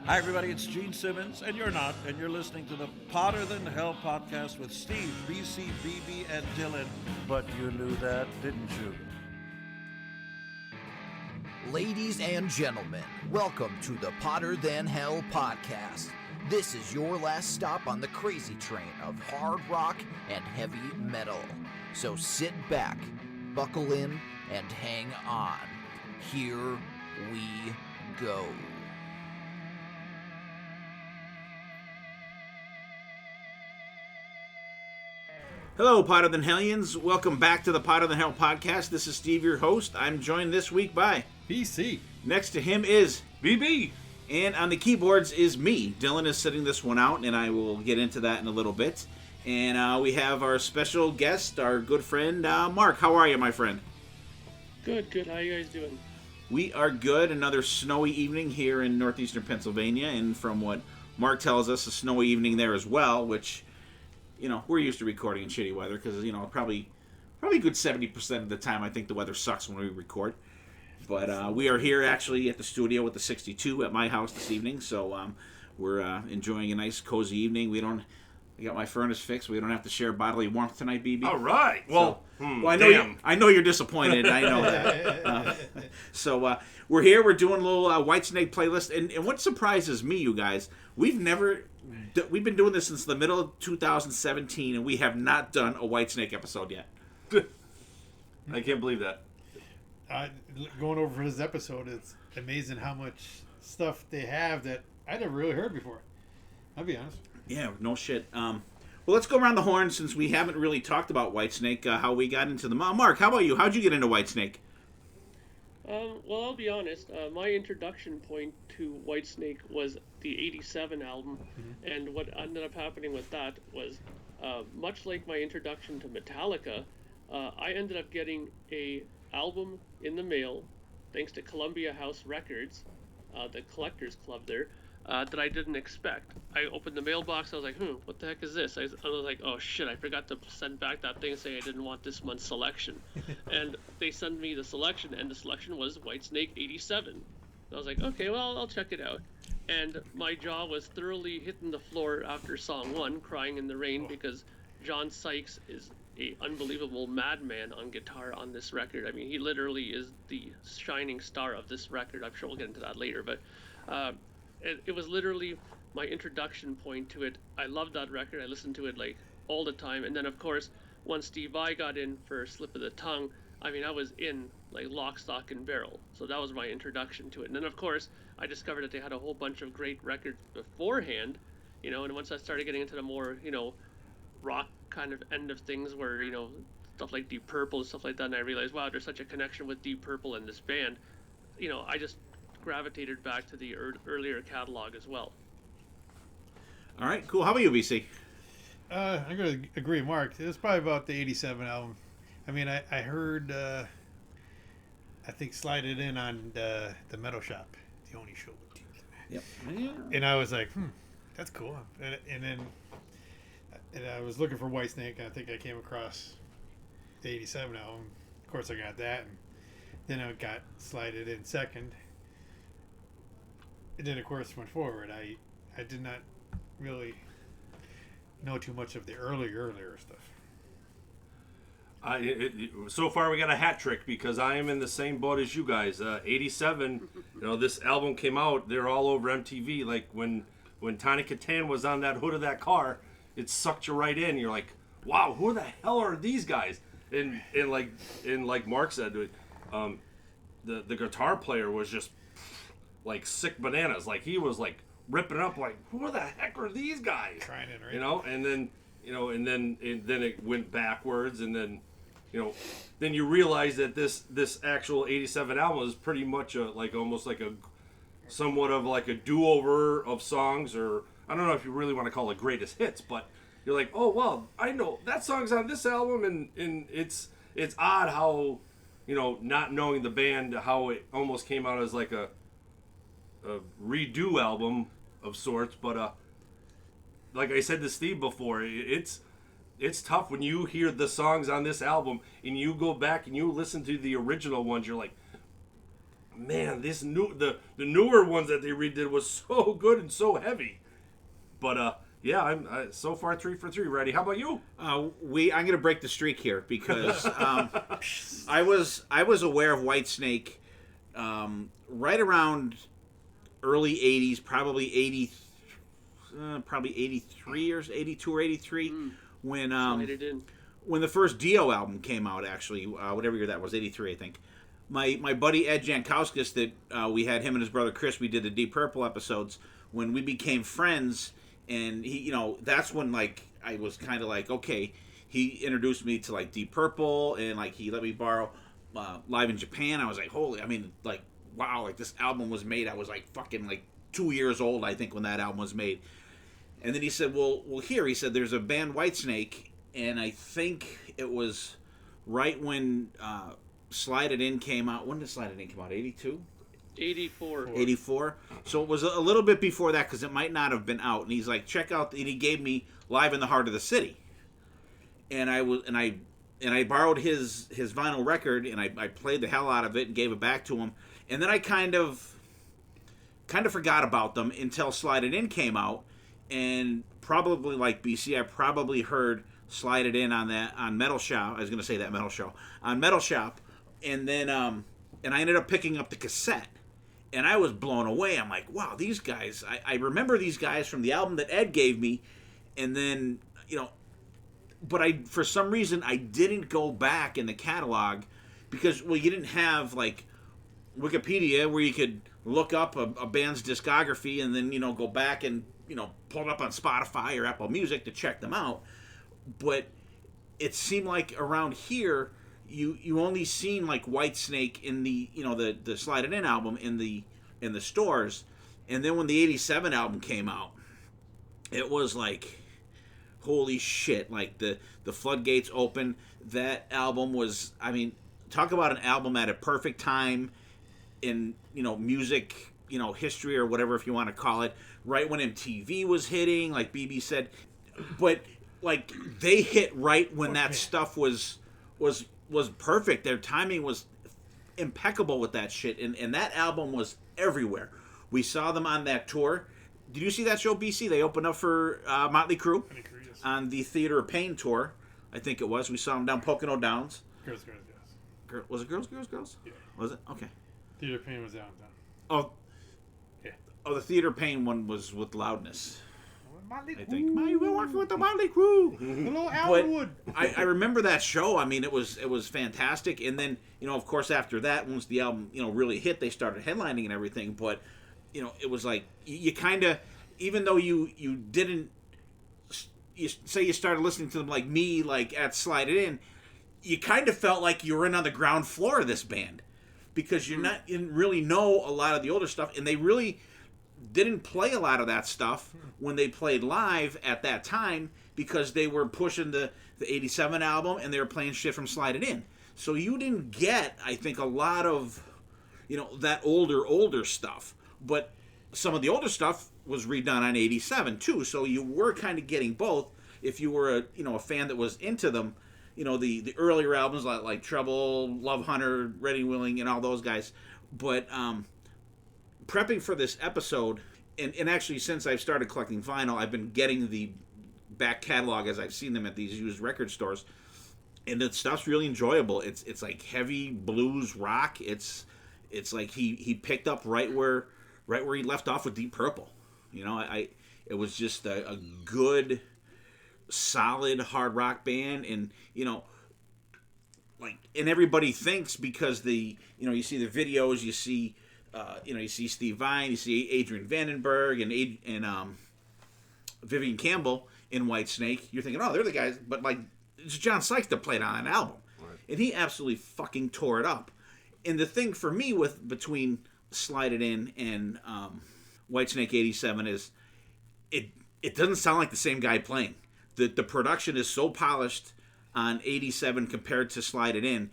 Hi, everybody. It's Gene Simmons, and you're not, and you're listening to the Potter Than Hell podcast with Steve, BC, BB, and Dylan. But you knew that, didn't you? Ladies and gentlemen, welcome to the Potter Than Hell podcast. This is your last stop on the crazy train of hard rock and heavy metal. So sit back, buckle in, and hang on. Here we go. Hello, Potter Than Hellions. Welcome back to the Potter Than Hell podcast. This is Steve, your host. I'm joined this week by BC. Next to him is BB. And on the keyboards is me. Dylan is sitting this one out, and I will get into that in a little bit. And we have our special guest, our good friend, Mark. How are you, my friend? Good. How you guys doing? We are good. Another snowy evening here in northeastern Pennsylvania, and from what Mark tells us, a snowy evening there as well, which, you know, we're used to recording in shitty weather because, you know, probably a good 70% of the time I think the weather sucks when we record. But we are here actually at the studio with the 62 at my house this evening, so we're enjoying a nice cozy evening. I got my furnace fixed. We don't have to share bodily warmth tonight, BB. All right. Well, I know you're disappointed. I know that. So we're here. We're doing a little Whitesnake playlist, and what surprises me, you guys, we've been doing this since the middle of 2017, and we have not done a Whitesnake episode yet. I can't believe that. Going over his episode, it's amazing how much stuff they have that I never really heard before. I'll be honest. Yeah, no shit. Well, let's go around the horn since we haven't really talked about Whitesnake, how we got into them. Mark, how about you? How'd you get into Whitesnake? Well, I'll be honest. My introduction point to Whitesnake was the '87 album, and what ended up happening with that was, much like my introduction to Metallica, I ended up getting a album in the mail, thanks to Columbia House Records, the collectors club there, that I didn't expect. I opened the mailbox, I was like, what the heck is this? I was like, oh shit, I forgot to send back that thing saying I didn't want this month's selection. And they sent me the selection, and the selection was Whitesnake '87. I was like, okay, well, I'll check it out. And my jaw was thoroughly hitting the floor after song 1, Crying in the Rain, because John Sykes is a unbelievable madman on guitar on this record. I mean, he literally is the shining star of this record. I'm sure we'll get into that later, but it was literally my introduction point to it. I loved that record. I listened to it like all the time. And then, of course, once Steve Vai got in for Slip of the Tongue, I mean, I was in like lock, stock, and barrel. So that was my introduction to it. And then, of course, I discovered that they had a whole bunch of great records beforehand, you know, and once I started getting into the more, you know, rock kind of end of things where, you know, stuff like Deep Purple and stuff like that, and I realized, wow, there's such a connection with Deep Purple and this band. You know, I just gravitated back to the earlier catalog as well. All right, cool. How about you, BC? I'm going to agree, Mark. It was probably about the '87 album. I mean, I heard, I think, Slide It In on the Metal Shop, the only show with teeth. Yep. And I was like, that's cool. And then I was looking for Whitesnake, and I think I came across the '87 album. Of course, I got that, and then I got Slide It In second. And then, of course, went forward. I did not really know too much of the earlier stuff. So far, we got a hat trick because I am in the same boat as you guys. '87, you know, this album came out. They're all over MTV. Like when Tony Catan was on that hood of that car, it sucked you right in. You're like, wow, who the hell are these guys? And like Mark said, the guitar player was just like sick bananas. Like he was like ripping up. Like, who the heck are these guys? Trying it, right? You know, and then then it went backwards, and then, you know, then you realize that this actual '87 album is pretty much almost like a somewhat of like a do-over of songs, or I don't know if you really want to call it greatest hits, but you're like, oh well, I know that song's on this album, and it's odd how, you know, not knowing the band, how it almost came out as like a redo album of sorts, but like I said to Steve before, it's tough when you hear the songs on this album and you go back and you listen to the original ones. You're like, man, this the newer ones that they redid was so good and so heavy. But yeah, I'm so far 3 for 3. Ready? How about you? I'm going to break the streak here because I was aware of Whitesnake right around early 80s, probably 83 or 82 or 83 when the first Dio album came out, actually, whatever year that was, 83, I think. My buddy Ed Jankowskis, that we had him and his brother Chris, we did the Deep Purple episodes. When we became friends, and he, that's when, like, I was kind of like, okay, he introduced me to, like, Deep Purple, and, like, he let me borrow Live in Japan. I was like, wow, like, this album was made. I was, like, fucking, like, 2 years old, I think, when that album was made. And then he said, well, here, he said, there's a band, Whitesnake, and I think it was right when Slide It In came out. When did Slide It In come out? 82? 84. 84. So it was a little bit before that because it might not have been out. And he's like, check out, and he gave me Live in the Heart of the City. And I borrowed his vinyl record, and I played the hell out of it and gave it back to him. And then I kind of forgot about them until Slide It In came out. And probably like BC, I probably heard Slide It In on Metal Shop. I was going to say that Metal Show. On Metal Shop. And then and I ended up picking up the cassette. And I was blown away. I'm like, wow, these guys, I remember these guys from the album that Ed gave me. And then, but for some reason, I didn't go back in the catalog because, well, you didn't have, like, Wikipedia where you could look up a band's discography and then, go back and, pull it up on Spotify or Apple Music to check them out. But it seemed like around here, you only seen like Whitesnake in the the Slide It In album in the stores, and then when the '87 album came out, it was like, holy shit! Like the floodgates open. That album was, I mean, talk about an album at a perfect time in music history or whatever, if you want to call it. Right when MTV was hitting, like BB said, but like they hit right when that stuff was perfect. Their timing was impeccable with that shit, and that album was everywhere. We saw them on that tour. Did you see that show, BC? They opened up for Motley Crue on the Theater of Pain tour, I think it was. We saw them down Pocono Downs. Girls. Was it Girls? Yeah. Was it? Okay. Theater of Pain was downtown. Oh. Yeah. Oh, the Theater of Pain one was with Loudness. I think we're working with the Motley Crue. Hello, Alwood. I remember that show. I mean, it was fantastic. And then of course after that, once the album really hit, they started headlining and everything. But it was like you kind of, even though you didn't, you say you started listening to them like me, like at Slide It In, you kind of felt like you were in on the ground floor of this band because you didn't really know a lot of the older stuff, and they really didn't play a lot of that stuff when they played live at that time because they were pushing the 87 album and they were playing shit from Slide It In. So you didn't get, I think, a lot of, that older stuff. But some of the older stuff was redone on 87 too. So you were kind of getting both if you were a fan that was into them. The earlier albums like Trouble, Love Hunter, Ready Willing, and all those guys. But prepping for this episode, and actually since I've started collecting vinyl, I've been getting the back catalog as I've seen them at these used record stores, and the stuff's really enjoyable. It's like heavy blues rock. It's like he picked up right where he left off with Deep Purple. It was just a good, solid hard rock band, and and everybody thinks because you see the videos, you see. You see Steve Vai, you see Adrian Vandenberg and Vivian Campbell in Whitesnake. You're thinking, oh, they're the guys, but like it's John Sykes that played on an album, right. And he absolutely fucking tore it up. And the thing for me between Slide It In and Whitesnake '87 is it doesn't sound like the same guy playing. The production is so polished on '87 compared to Slide It In.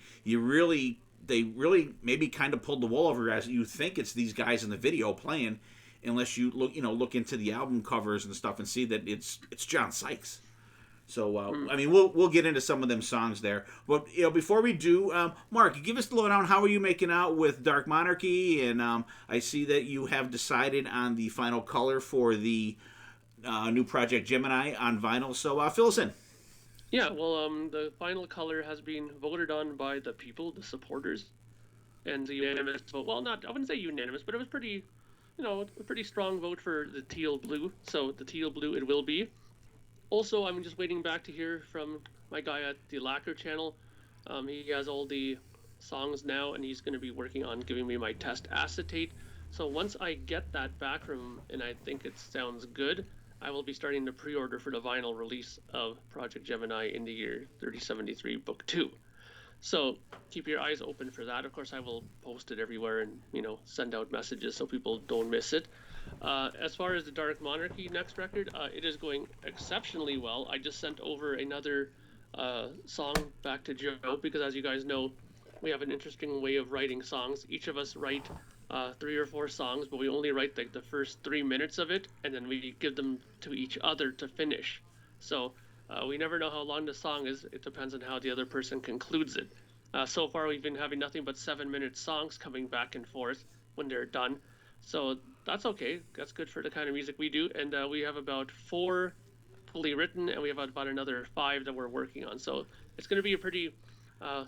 They really maybe kind of pulled the wool over your eyes. You think it's these guys in the video playing, unless you look into the album covers and stuff and see that it's John Sykes. So I mean, we'll get into some of them songs there. But before we do, Mark, give us the lowdown. How are you making out with Dark Monarchy? And I see that you have decided on the final color for the new Project Gemini on vinyl. So fill us in. Yeah, well, the final color has been voted on by the people, the supporters, and the unanimous vote. Well, I wouldn't say unanimous, but it was pretty, a pretty strong vote for the teal blue. So the teal blue it will be. Also, I'm just waiting back to hear from my guy at the Lacquer channel. He has all the songs now, and he's going to be working on giving me my test acetate. So once I get that back from him, and I think it sounds good, I will be starting the pre-order for the vinyl release of Project Gemini in the year 3073 Book 2. So keep your eyes open for that. Of course, I will post it everywhere and, send out messages so people don't miss it. As far as the Dark Monarchy next record, it is going exceptionally well. I just sent over another song back to Joe because, as you guys know, we have an interesting way of writing songs. Each of us write 3 or 4 songs, but we only write the first 3 minutes of it, and then we give them to each other to finish. So we never know how long the song is. It depends on how the other person concludes it. So far, we've been having nothing but 7-minute songs coming back and forth when they're done. So that's okay. That's good for the kind of music we do. And we have about 4 fully written, and we have about another 5 that we're working on. So it's going to be a pretty, I'm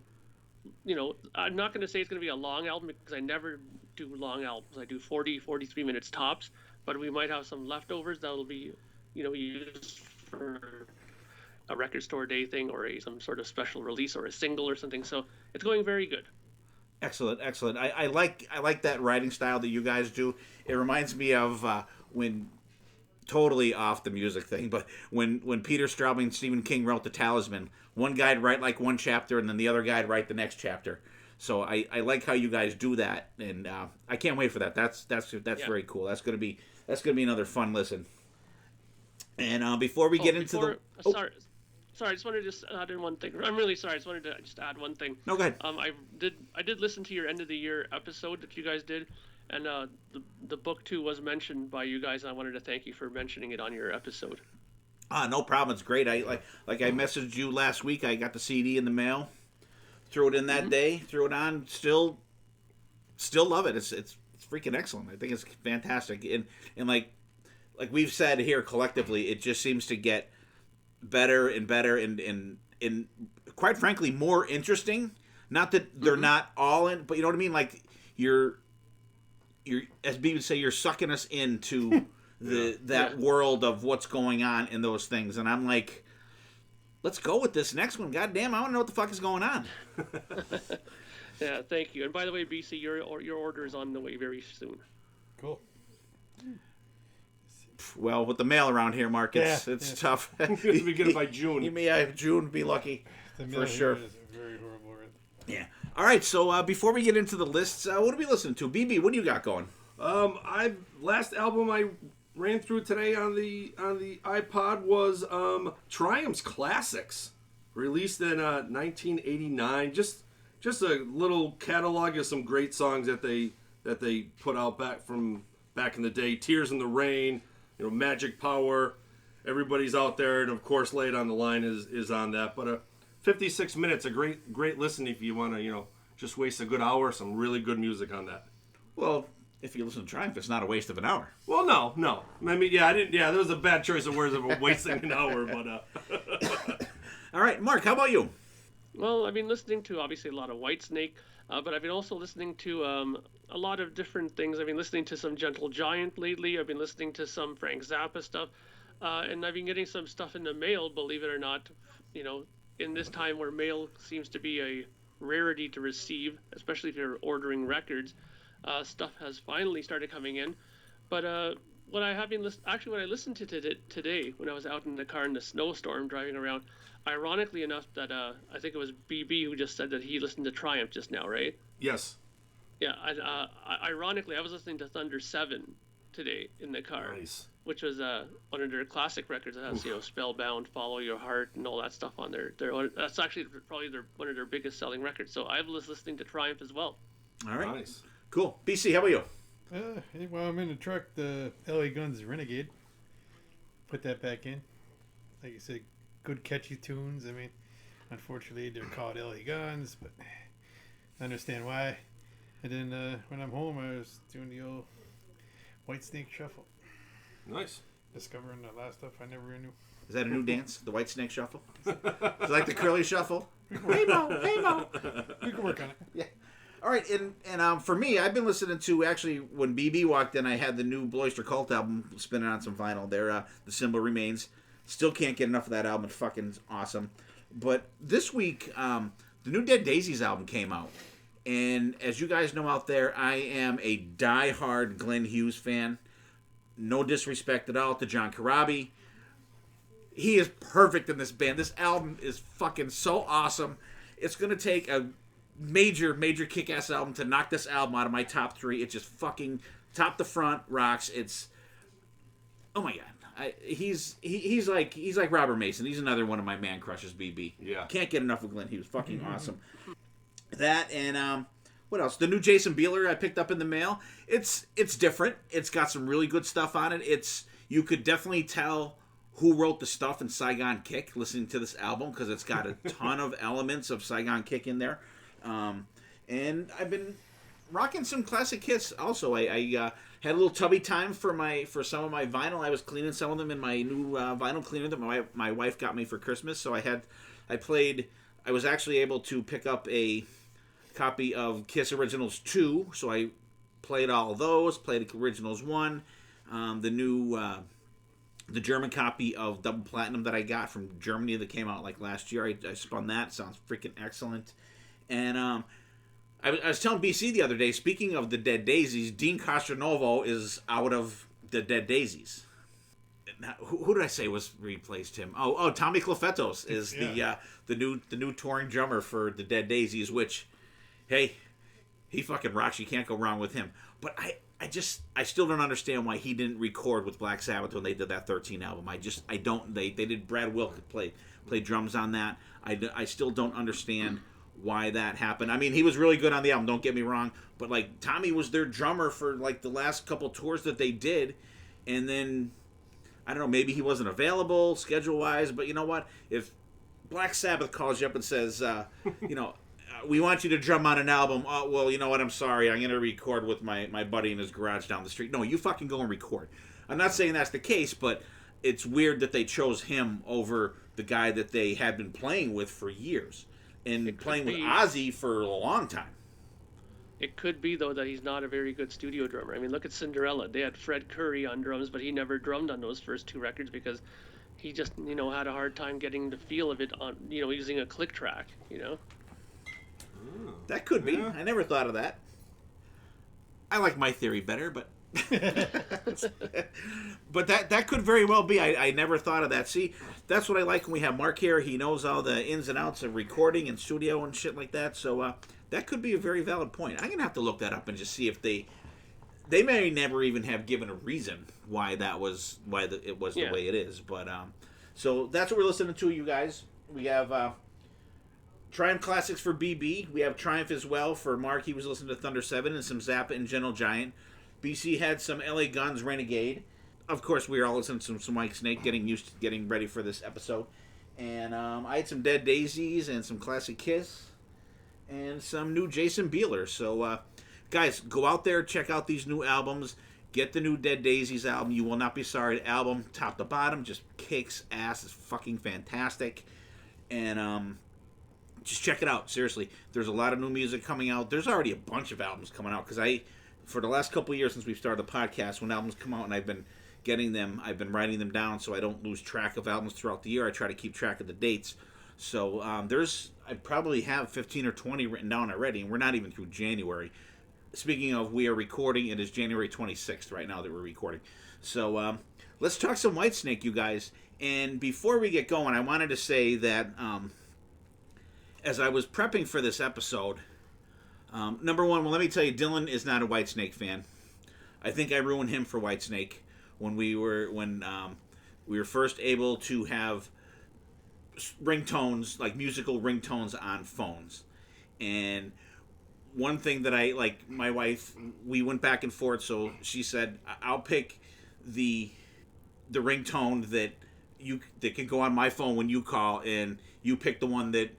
not going to say it's going to be a long album because I never do long albums. I do 40, 43 minutes tops. But we might have some leftovers that will be, used for a record store day thing or some sort of special release or a single or something. So it's going very good. Excellent. I like that writing style that you guys do. It reminds me of when, totally off the music thing, but when Peter Straubing and Stephen King wrote The Talisman, one guy'd write like one chapter and then the other guy'd write the next chapter. So I like how you guys do that, and I can't wait for that. That's very cool. That's gonna be another fun listen. And before we get into the Sorry, I just wanted to add in one thing. I'm really sorry. I just wanted to add one thing. No, go ahead. I did listen to your end of the year episode that you guys did, and the book 2 was mentioned by you guys. And I wanted to thank you for mentioning it on your episode. No problem. It's great. I I messaged you last week. I got the CD in the mail. Threw it in that day. Threw it on. Still love it. It's freaking excellent. I think it's fantastic. And like we've said here collectively, it just seems to get better and better and quite frankly more interesting. Not that they're not all in, but you know what I mean. Like you're as B would say, you're sucking us into that world of what's going on in those things, and I'm like, let's go with this next one. God damn, I want to know what the fuck is going on. Yeah, thank you. And by the way, BC, your order is on the way very soon. Cool. Well, with the mail around here, Mark, it's tough. We get it by June. You may June be lucky for sure. Is very horrible, right? Yeah. All right. So before we get into the lists, what are we listening to? BB, what do you got going? Last album I ran through today on the iPod was Triumph's Classics, released in 1989. Just a little catalog of some great songs that they put out back in the day. Tears in the Rain, Magic Power, Everybody's Out There, and of course Lay It on the Line is on that. But 56 minutes, a great listen if you want to just waste a good hour. Some really good music on that. Well, if you listen to Triumph, it's not a waste of an hour. Well, no. I mean, I didn't. Yeah, there was a bad choice of words of wasting an hour, but. All right, Mark, how about you? Well, I've been listening to obviously a lot of Whitesnake, but I've been also listening to a lot of different things. I've been listening to some Gentle Giant lately. I've been listening to some Frank Zappa stuff, and I've been getting some stuff in the mail. Believe it or not, in this time where mail seems to be a rarity to receive, especially if you're ordering records. Stuff has finally started coming in, but what I have been when I listened to it today when I was out in the car in the snowstorm driving around, ironically enough that I think it was BB who just said that he listened to Triumph just now, right? Yes. Yeah. Ironically, I was listening to Thunder 7 today in the car, nice. Which was one of their classic records that has Spellbound, Follow Your Heart, and all that stuff on there. That's actually probably one of their biggest selling records. So I was listening to Triumph as well. All right. Nice. Cool. BC, how about you? While I'm in the truck, the LA Guns Renegade. Put that back in. Like you said, good catchy tunes. I mean, unfortunately they're called LA Guns, but I understand why. And then when I'm home, I was doing the old Whitesnake shuffle, Nice. discovering a lot of stuff I never knew. Is that a new dance? The Whitesnake shuffle? Is it like the curly shuffle? Hey Mo. We can work on it. Yeah. All right, and for me, I've been listening to, actually, when BB walked in, I had the new Bloister Cult album spinning on some vinyl there. The Symbol Remains. Still can't get enough of that album. It's fucking awesome. But this week, the new Dead Daisies album came out. And as you guys know out there, I am a die-hard Glenn Hughes fan. No disrespect at all to John Corabi. He is perfect in this band. This album is fucking so awesome. It's going to take a major kick-ass album to knock this album out of my top 3. It just fucking top to front rocks. It's, oh my god, he's like Robert Mason. He's another one of my man crushes. BB. Yeah. Can't get enough of Glenn Hughes. Fucking awesome. That and what else? The new Jason Bieler I picked up in the mail. It's different. It's got some really good stuff on it. You could definitely tell who wrote the stuff in Saigon Kick listening to this album, because it's got a ton of elements of Saigon Kick in there. And I've been rocking some classic hits also. I had a little tubby time for some of my vinyl. I was cleaning some of them in my new vinyl cleaner that my wife got me for Christmas. So I was actually able to pick up a copy of Kiss Originals 2. So I played all of those, played Originals 1, the German copy of Double Platinum that I got from Germany that came out like last year. I spun that. Sounds freaking excellent. And I was telling BC the other day, speaking of the Dead Daisies, Dean Castronovo is out of the Dead Daisies. Now, who did I say was replaced him? Oh, Tommy Clufetos is the new touring drummer for the Dead Daisies, which, hey, he fucking rocks. You can't go wrong with him. But I still don't understand why he didn't record with Black Sabbath when they did that 13 album. I don't. They did. Brad Wilk play drums on that. I still don't understand why that happened. I mean, he was really good on the album, don't get me wrong, but like Tommy was their drummer for like the last couple tours that they did, and then I don't know, maybe he wasn't available schedule wise, but you know what, if Black Sabbath calls you up and says we want you to drum on an album, oh well, you know what, I'm sorry, I'm gonna record with my buddy in his garage down the street. No, you fucking go and record. I'm not saying that's the case, but it's weird that they chose him over the guy that they had been playing with for years and playing with Ozzy for a long time. It could be, though, that he's not a very good studio drummer. I mean, look at Cinderella. They had Fred Curry on drums, but he never drummed on those first 2 records because he just, had a hard time getting the feel of it on, using a click track, That could be. Yeah. I never thought of that. I like my theory better, but but that could very well be. I never thought of that. See, that's what I like when we have Mark here. He knows all the ins and outs of recording and studio and shit like that. So that could be a very valid point. I'm gonna have to look that up and just see if they may never even have given a reason why it was the way it is. But so that's what we're listening to, you guys. We have Triumph Classics for BB. We have Triumph as well for Mark. He was listening to Thunder 7 and some Zappa and Gentle Giant. BC had some LA Guns Renegade. Of course, we were all listening to some Whitesnake, getting ready for this episode. And I had some Dead Daisies and some classic Kiss and some new Jason Bieler. So, guys, go out there, check out these new albums. Get the new Dead Daisies album. You will not be sorry. The album, top to bottom, just kicks ass. It's fucking fantastic. And just check it out. Seriously, there's a lot of new music coming out. There's already a bunch of albums coming out because for the last couple of years since we've started the podcast, when albums come out and I've been getting them, I've been writing them down so I don't lose track of albums throughout the year. I try to keep track of the dates. So I probably have 15 or 20 written down already, and we're not even through January. Speaking of, we are recording. It is January 26th right now that we're recording. So let's talk some Whitesnake, you guys. And before we get going, I wanted to say that as I was prepping for this episode, number one, well, let me tell you, Dylan is not a Whitesnake fan. I think I ruined him for Whitesnake when we were first able to have ringtones, like musical ringtones on phones. And one thing that I, like, my wife, we went back and forth, so she said, I'll pick the ringtone that that can go on my phone when you call, and you pick the one that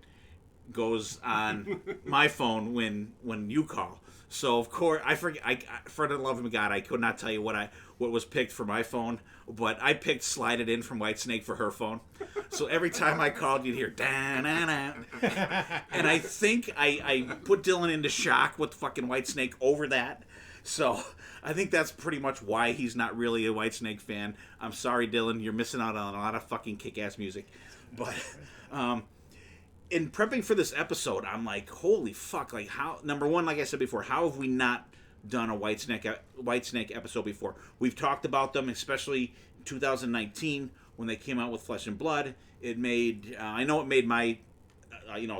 goes on my phone when you call. So of course I forget. For the love of God, I could not tell you what was picked for my phone, but I picked "Slide It In" from Whitesnake for her phone. So every time I called, you'd hear da na na, and I think I put Dylan into shock with fucking Whitesnake over that. So I think that's pretty much why he's not really a Whitesnake fan. I'm sorry, Dylan, you're missing out on a lot of fucking kick-ass music. But in prepping for this episode, I'm like, holy fuck! Like, how? Number one, like I said before, how have we not done a Whitesnake episode before? We've talked about them, especially 2019 when they came out with Flesh and Blood. It made I know it made my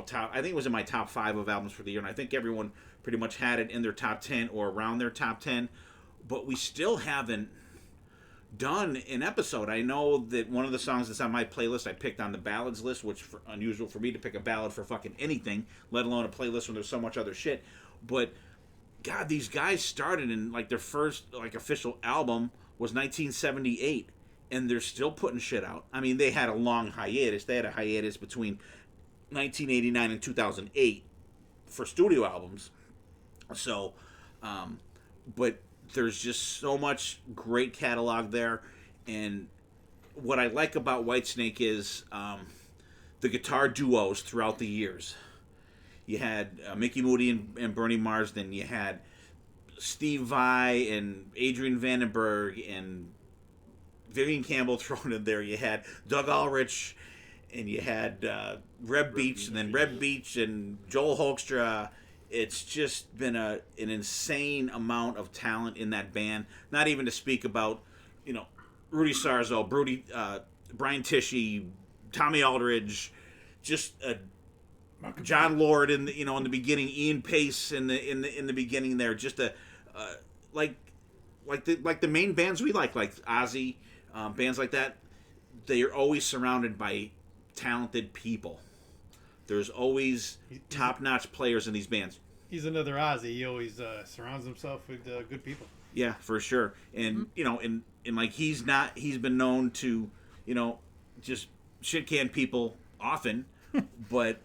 top. I think it was in my top 5 of albums for the year, and I think everyone pretty much had it in their top 10 or around their top 10. But we still haven't done an episode. I know that one of the songs that's on my playlist I picked on the ballads list, which is unusual for me to pick a ballad for fucking anything, let alone a playlist when there's so much other shit. But God, these guys started in like their first like official album was 1978, and they're still putting shit out. I mean, they had a long hiatus. They had a hiatus between 1989 and 2008 for studio albums. So, but there's just so much great catalog there, and what I like about Whitesnake is the guitar duos throughout the years. You had Mickey Moody and Bernie Marsden. You had Steve Vai and Adrian Vandenberg and Vivian Campbell thrown in there. You had Doug Ulrich, and you had Reb Beach, and then Reb Beach and Joel Hoekstra. It's just been an insane amount of talent in that band. Not even to speak about, Rudy Sarzo, Brian Tishy, Tommy Aldridge, just John Lord in the beginning, Ian Pace in the beginning there. Just like the main bands we like Ozzy, bands like that. They are always surrounded by talented people. There's always top-notch players in these bands. He's another Ozzy. He always surrounds himself with good people. Yeah, for sure. And and like he's been known to, just shit can people often, but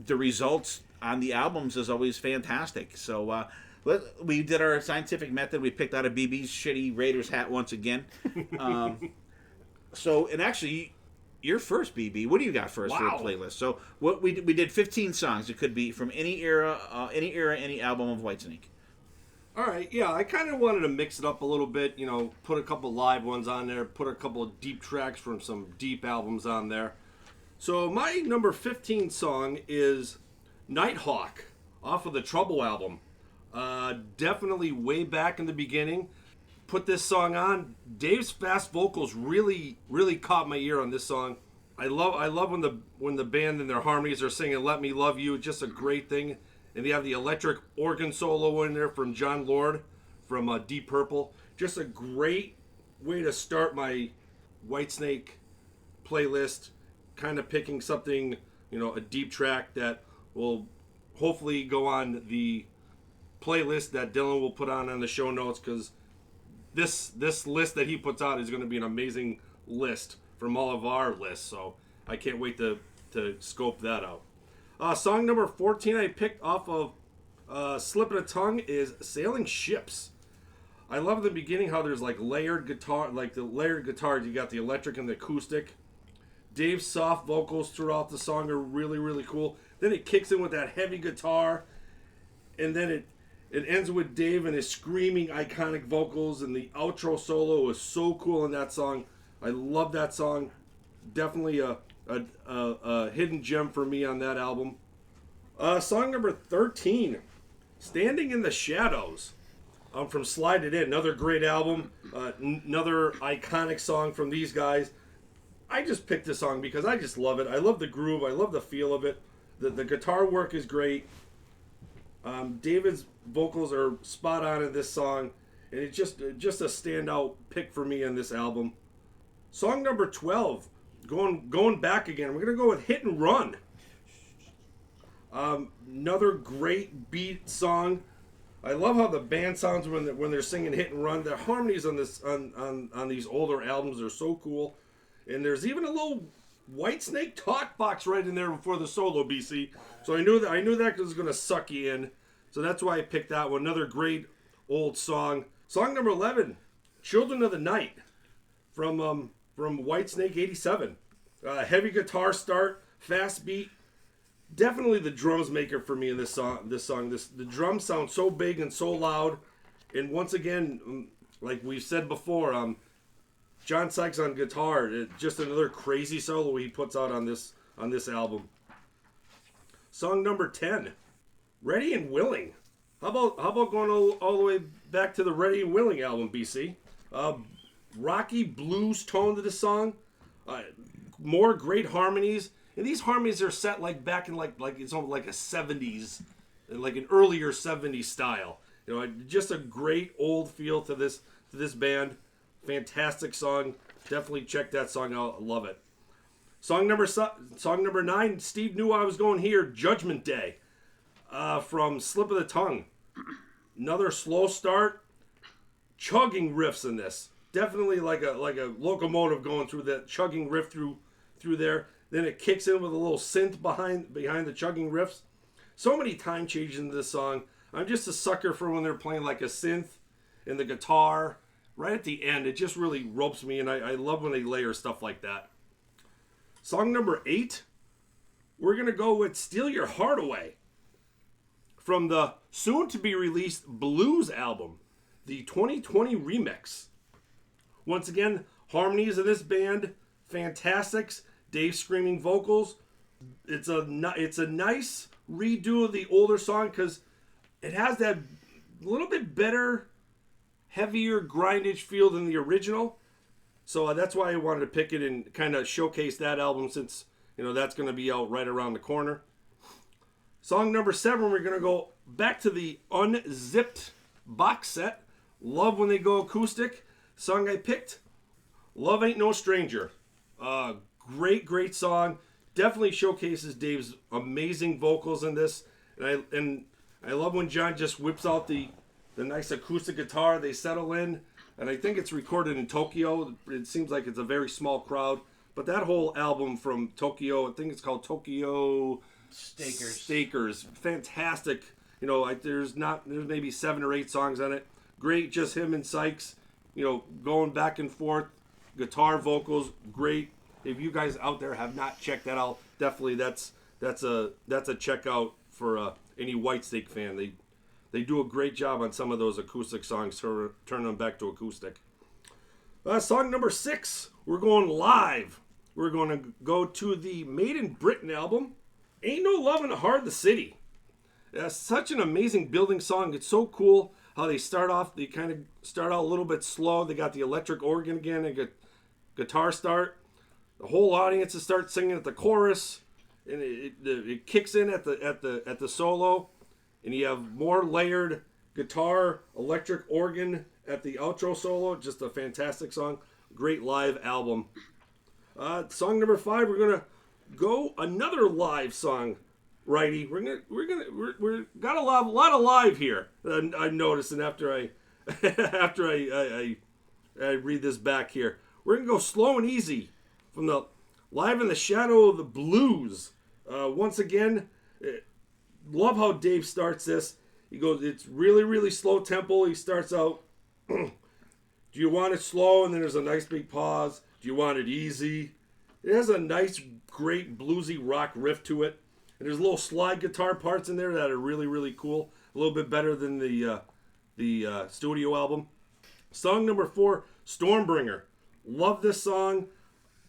the results on the albums is always fantastic. So we did our scientific method. We picked out a BB's shitty Raiders hat once again. And actually, you're first, BB. What do you got for us for the playlist? So what we did 15 songs. It could be from any era, any album of Whitesnake. All right, yeah, I kind of wanted to mix it up a little bit, put a couple live ones on there, put a couple of deep tracks from some deep albums on there. So my number 15 song is Nighthawk off of the Trouble album. Definitely way back in the beginning. Put this song on. Dave's fast vocals really, really caught my ear on this song. I love when the band and their harmonies are singing "Let Me Love You." It's just a great thing. And they have the electric organ solo in there from John Lord from Deep Purple. Just a great way to start my Whitesnake playlist. Kind of picking something, a deep track that will hopefully go on the playlist that Dylan will put on the show notes, because this list that he puts out is going to be an amazing list from all of our lists. So I can't wait to scope that out. Song number 14 I picked off of Slip of the Tongue is Sailing Ships. I love the beginning how there's like layered guitar, like the layered guitars. You got the electric and the acoustic. Dave's soft vocals throughout the song are really, really cool. Then it kicks in with that heavy guitar, and then it ends with Dave and his screaming iconic vocals, and the outro solo is so cool in that song. I love that song. Definitely a hidden gem for me on that album. Song number 13, Standing in the Shadows, from Slide It In. Another great album. Another iconic song from these guys. I just picked this song because I just love it. I love the groove. I love the feel of it. The guitar work is great. David's vocals are spot on in this song, and it's just a standout pick for me on this album. Song number 12, going back again. We're gonna go with Hit and Run. Another great beat song. I love how the band sounds when they're singing Hit and Run. The harmonies on this on these older albums are so cool. And there's even a little Whitesnake talk box right in there before the solo, BC. So I knew that was going to suck you in. So that's why I picked that one. Another great old song. Song number 11, Children of the Night, from Whitesnake 87. Heavy guitar start, fast beat. Definitely the drums maker for me in this song. The drums sound so big and so loud. And once again, like we've said before, John Sykes on guitar, just another crazy solo he puts out on this album. Song number 10, Ready and Willing. How about going all the way back to the Ready and Willing album, BC? Rocky blues tone to the song, more great harmonies, and these harmonies are set like back in like it's almost like a 70s, like an earlier 70s style. Just a great old feel to this band. Fantastic song. Definitely check that song out. Love it. Song number 9. Steve knew I was going here. Judgment Day, from Slip of the Tongue. Another slow start. Chugging riffs in this. Definitely like a locomotive going through that chugging riff through there. Then it kicks in with a little synth behind the chugging riffs. So many time changes in this song. I'm just a sucker for when they're playing like a synth and the guitar. Right at the end, it just really ropes me, and I love when they layer stuff like that. Song number 8, we're going to go with Steal Your Heart Away, from the soon-to-be-released Blues album, the 2020 remix. Once again, harmonies of this band, fantastics. Dave screaming vocals. It's a nice redo of the older song because it has that little bit better, heavier grindage feel than the original. So that's why I wanted to pick it and kind of showcase that album, since that's going to be out right around the corner. Song number 7, we're going to go back to the unzipped box set. Love when they go acoustic. Song I picked, Love Ain't No Stranger. Great song. Definitely showcases Dave's amazing vocals in this. And I love when John just whips out the nice acoustic guitar. They settle in, and I think it's recorded in Tokyo. It seems like it's a very small crowd, but that whole album from Tokyo, I think it's called Tokyo Stakers. Fantastic. There's maybe 7 or 8 songs on it. Great, just him and Sykes, going back and forth. Guitar, vocals, great. If you guys out there have not checked that out, definitely that's a check out for any Whitesnake fan. They do a great job on some of those acoustic songs, turning them back to acoustic. Song number 6, we're going live. We're going to go to the Made in Britain album, Ain't No Lovin' Hard the City. Such an amazing building song. It's so cool how they start off. They kind of start out a little bit slow. They got the electric organ again and guitar start. The whole audience will start singing at the chorus, and it kicks in at the solo. And you have more layered guitar, electric organ at the outro solo. Just a fantastic song. Great live album. Song number 5, we're gonna go another live song. Righty, we're got a lot of live here. I'm noticing after I read this back here. We're gonna go slow and easy from the Live in the Shadow of the Blues. Once again. Love how Dave starts this. He goes, it's really, really slow tempo. He starts out, do you want it slow? And then there's a nice big pause. Do you want it easy? It has a nice, great bluesy rock riff to it. And there's little slide guitar parts in there that are really, really cool. A little bit better than the studio album. Song number 4, Stormbringer. Love this song.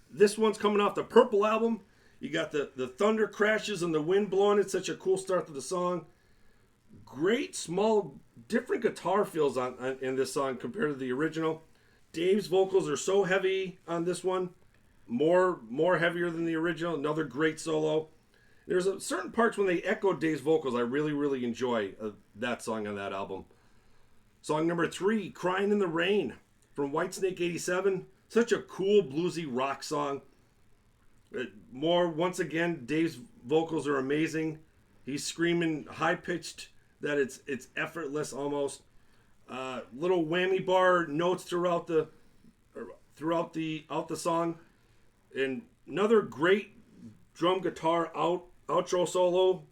This one's coming off the Purple album. You got the thunder crashes and the wind blowing. It's such a cool start to the song. Great, small, different guitar feels in this song compared to the original. Dave's vocals are so heavy on this one. More heavier than the original. Another great solo. There's certain parts when they echo Dave's vocals. I really, really enjoy that song on that album. Song number 3, Crying in the Rain, from Whitesnake 87. Such a cool, bluesy rock song. Once again, Dave's vocals are amazing. He's screaming high-pitched that it's effortless almost. Little whammy bar notes throughout the song. And another great drum guitar outro solo.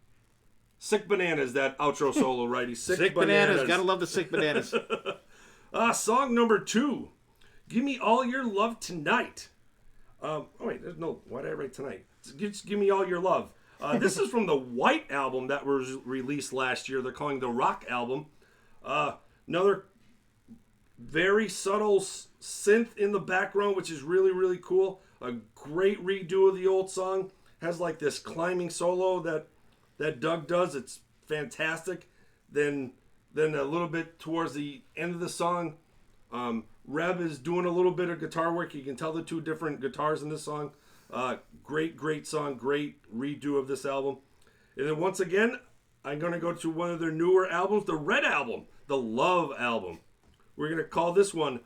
Sick Bananas, that outro solo, righty. Sick bananas. Gotta love the Sick Bananas. Song number 2. Give Me All Your Love Tonight. Wait, there's no... Why did I write tonight? Just Give Me All Your Love. This is from the White album that was released last year. They're calling the Rock album. Another very subtle synth in the background, which is really, really cool. A great redo of the old song. Has like this climbing solo that Doug does. It's fantastic. Then a little bit towards the end of the song, Reb is doing a little bit of guitar work. You can tell the 2 different guitars in this song. Great song. Great redo of this album. And then once again, I'm going to go to one of their newer albums, the Red album, the Love album. We're going to call this one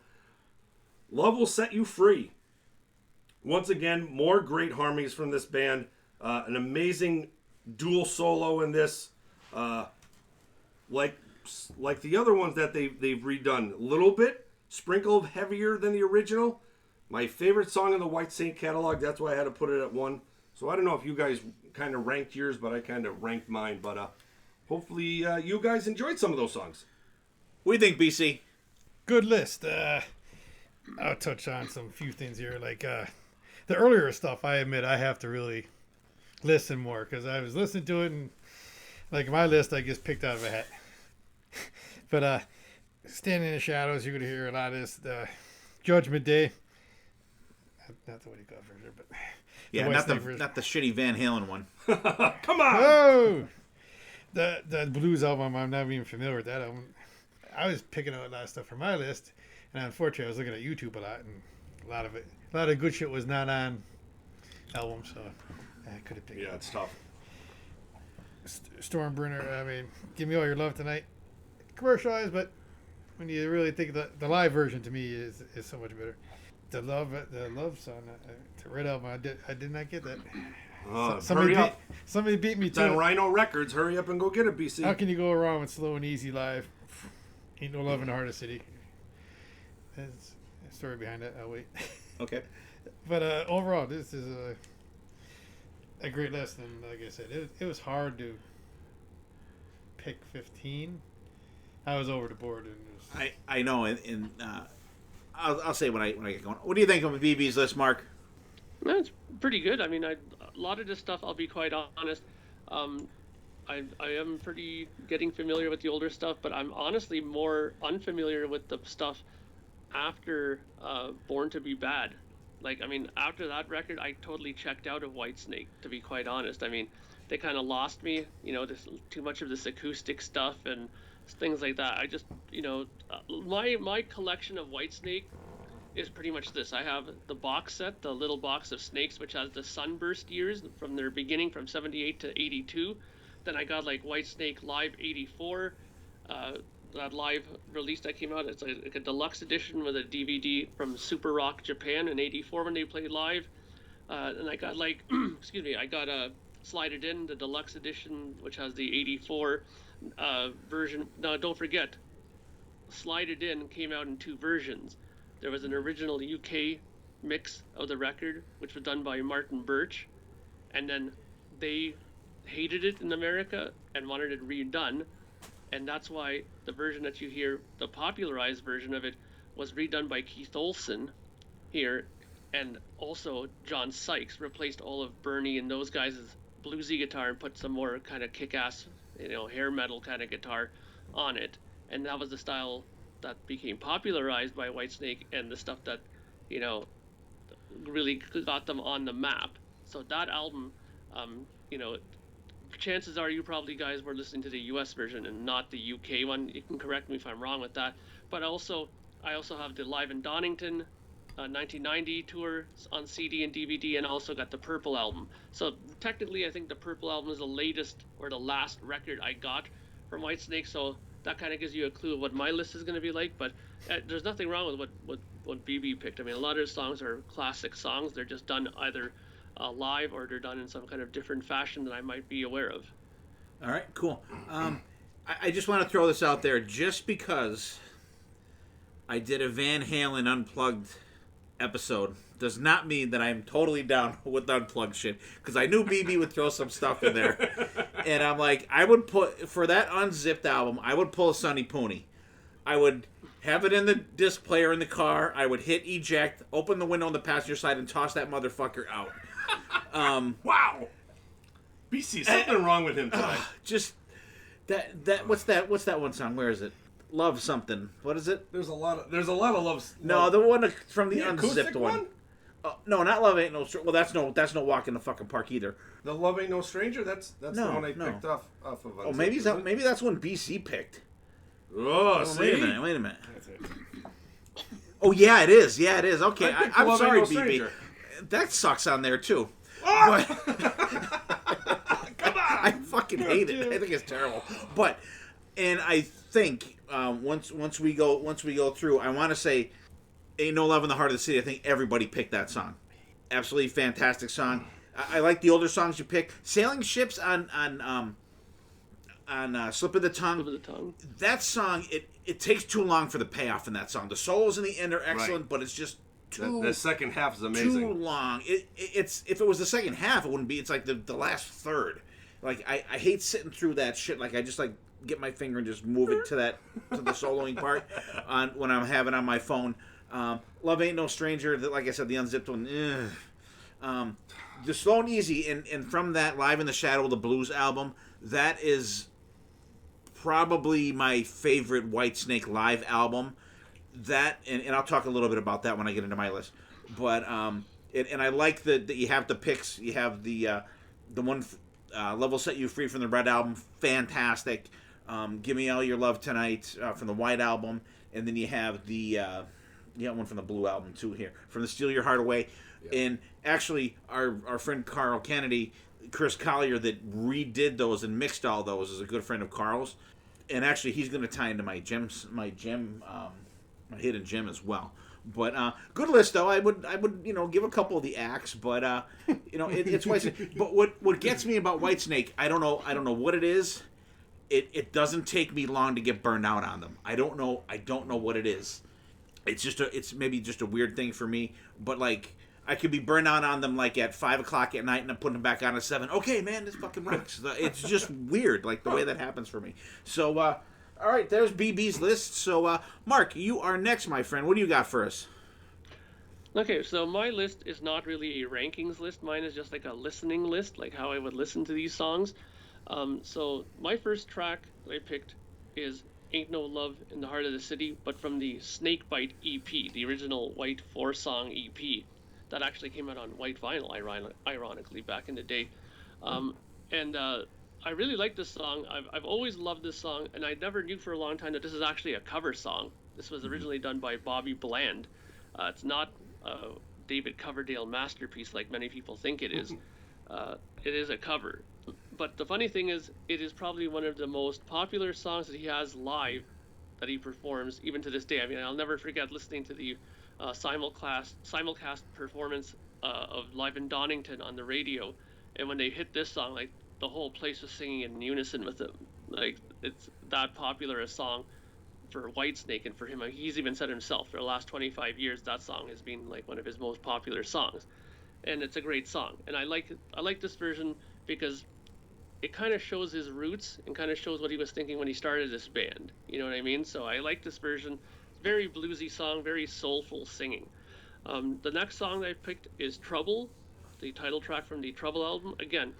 Love Will Set You Free. Once again, more great harmonies from this band. An amazing dual solo in this. Like the other ones that they've redone. A little bit, sprinkle of heavier than the original. My favorite song in the Whitesnake catalog, that's why I had to put it at 1. So I don't know if you guys kind of ranked yours, but I kind of ranked mine. But hopefully you guys enjoyed some of those songs. What do you think, BC? Good list. I'll touch on some few things here. Like the earlier stuff, I admit I have to really listen more because I was listening to it and like my list I just picked out of a hat. But Standing in the Shadows, you're going to hear a lot of this. Judgment Day. Not the What Do You Call It version, but Yeah, not the shitty Van Halen one. Come on! Oh! The blues album, I'm not even familiar with that album. I was picking out a lot of stuff for my list, and unfortunately I was looking at YouTube a lot, and a lot of good shit was not on albums, so I could have picked it. Yeah, it's tough. Stormbringer, I mean, Give Me All Your Love Tonight. Commercialized, but when you really think of the live version, to me is so much better. The love song, the Red album, I did not get that. Somebody beat me It's to on it. Rhino Records. Hurry up and go get it, BC. How can you go wrong with Slow and Easy live? Ain't No Love in the Heart of the City. There's a story behind that. I'll wait. Okay. But overall, this is a great list. And like I said, it was hard to pick 15. I was over the board. And it was... I know, and I'll say when I get going. What do you think of BB's list, Mark? That's pretty good. I mean, a lot of this stuff, I'll be quite honest, I am pretty getting familiar with the older stuff, but I'm honestly more unfamiliar with the stuff after Born to Be Bad. Like, I mean, after that record, I totally checked out of Whitesnake, to be quite honest. I mean, they kind of lost me, just too much of this acoustic stuff and things like that. I just, my collection of Whitesnake is pretty much this. I have the box set, the little box of snakes, which has the Sunburst years from their beginning from 78 to 82. Then I got like Whitesnake Live 84, that live release that came out. It's like a deluxe edition with a DVD from Super Rock Japan in 84 when they played live. And I got like, I got Slide It In, the deluxe edition, which has the 84 version. Now, don't forget, Slide It In came out in 2 versions. There was an original UK mix of the record, which was done by Martin Birch, and then they hated it in America and wanted it redone, and that's why the version that you hear, the popularized version of it, was redone by Keith Olsen here, and also John Sykes replaced all of Bernie and those guys' bluesy guitar and put some more kind of kick-ass, hair metal kind of guitar on it, and that was the style that became popularized by Whitesnake and the stuff that, really got them on the map. So that album, chances are you probably guys were listening to the US version and not the UK one. You can correct me if I'm wrong with that. But I also have the Live in Donington 1990 tour on CD and DVD, and also got the Purple album. So technically, I think the Purple album is the latest or the last record I got from Whitesnake. So that kind of gives you a clue of what my list is going to be like. But there's nothing wrong with what BB picked. I mean, a lot of his songs are classic songs. They're just done either live or they're done in some kind of different fashion that I might be aware of. All right, cool. I just want to throw this out there just because I did a Van Halen Unplugged episode does not mean that I'm totally down with unplugged shit, because I knew BB would throw some stuff in there, and I'm like, I would put, for that unzipped album, I would pull a Sonny Pooney. I would have it in the disc player in the car. I would hit eject, open the window on the passenger side, and toss that motherfucker out. Wow. BC, something wrong with him tonight. Just that. What's that one song? Where is it? Love something. What is it? There's a lot of love. No, the one from the acoustic unzipped one. No, not Love Ain't No. Well, that's no Walk in the Fucking Park either. The Love Ain't No Stranger. That's No, the one I no. picked off of. Oh, maybe that's one BC picked. Oh, see? Wait a minute. That's it. Oh yeah, it is. Yeah, it is. Okay, I picked I'm Love Ain't sorry, No BB. Stranger. That sucks on there too. Ah! But I fucking hate it. I think it's terrible. But I think once we go through, I want to say, "Ain't No Love in the Heart of the City." I think everybody picked that song. Absolutely fantastic song. I like the older songs you pick. Sailing Ships on Slip of the Tongue. That song, it takes too long for the payoff in that song. The solos in the end are excellent, but it's just too The second half is amazing. too long. It's if it was the second half, it wouldn't be. It's like the last third. Like I hate sitting through that shit. Like I just like get my finger and just move it to the soloing part when I'm having it on my phone. Love Ain't No Stranger. Like I said, the unzipped one. The Slow and Easy, and from that Live in the Shadow of the Blues album, that is probably my favorite Whitesnake live album. That and I'll talk a little bit about that when I get into my list. But and I like that you have the picks. You have the one Level Set You Free from the Red album, fantastic. Give Me All Your Love Tonight from the White album, and then you have the one from the Blue album too here, from the Steal Your Heart Away. Yep. And actually, our friend Carl Kennedy, Chris Collier, that redid those and mixed all those, is a good friend of Carl's. And actually, he's going to tie into my hidden gem as well. But good list though. I would give a couple of the acts, but it's Whitesnake. But what gets me about Whitesnake, I don't know what it is. It doesn't take me long to get burned out on them. I don't know what it is. It's maybe just a weird thing for me. But like, I could be burned out on them like at 5 o'clock at night, and I'm putting them back on at 7. Okay, man, this fucking rocks. It's just weird, like the way that happens for me. So, all right, there's BB's list. So, Mark, you are next, my friend. What do you got for us? Okay, so my list is not really a rankings list. Mine is just like a listening list, like how I would listen to these songs. So my first track that I picked is Ain't No Love in the Heart of the City, but from the Snakebite EP, the original White 4-song EP. That actually came out on white vinyl, ironically, back in the day. And I really like this song. I've always loved this song, and I never knew for a long time that this is actually a cover song. This was originally done by Bobby Bland. It's not a David Coverdale masterpiece like many people think it is. It is a cover. But the funny thing is, it is probably one of the most popular songs that he has live that he performs, even to this day. I mean, I'll never forget listening to the simulcast performance of Live in Donington on the radio, and when they hit this song, like the whole place was singing in unison with it. Like, it's that popular a song for Whitesnake, and for him, he's even said himself, for the last 25 years that song has been like one of his most popular songs, and it's a great song. And I like this version because it kind of shows his roots and kind of shows what he was thinking when he started this band, you know what I mean? So I like this version. Very bluesy song, very soulful singing. The next song that I picked is Trouble, the title track from the Trouble album. Again,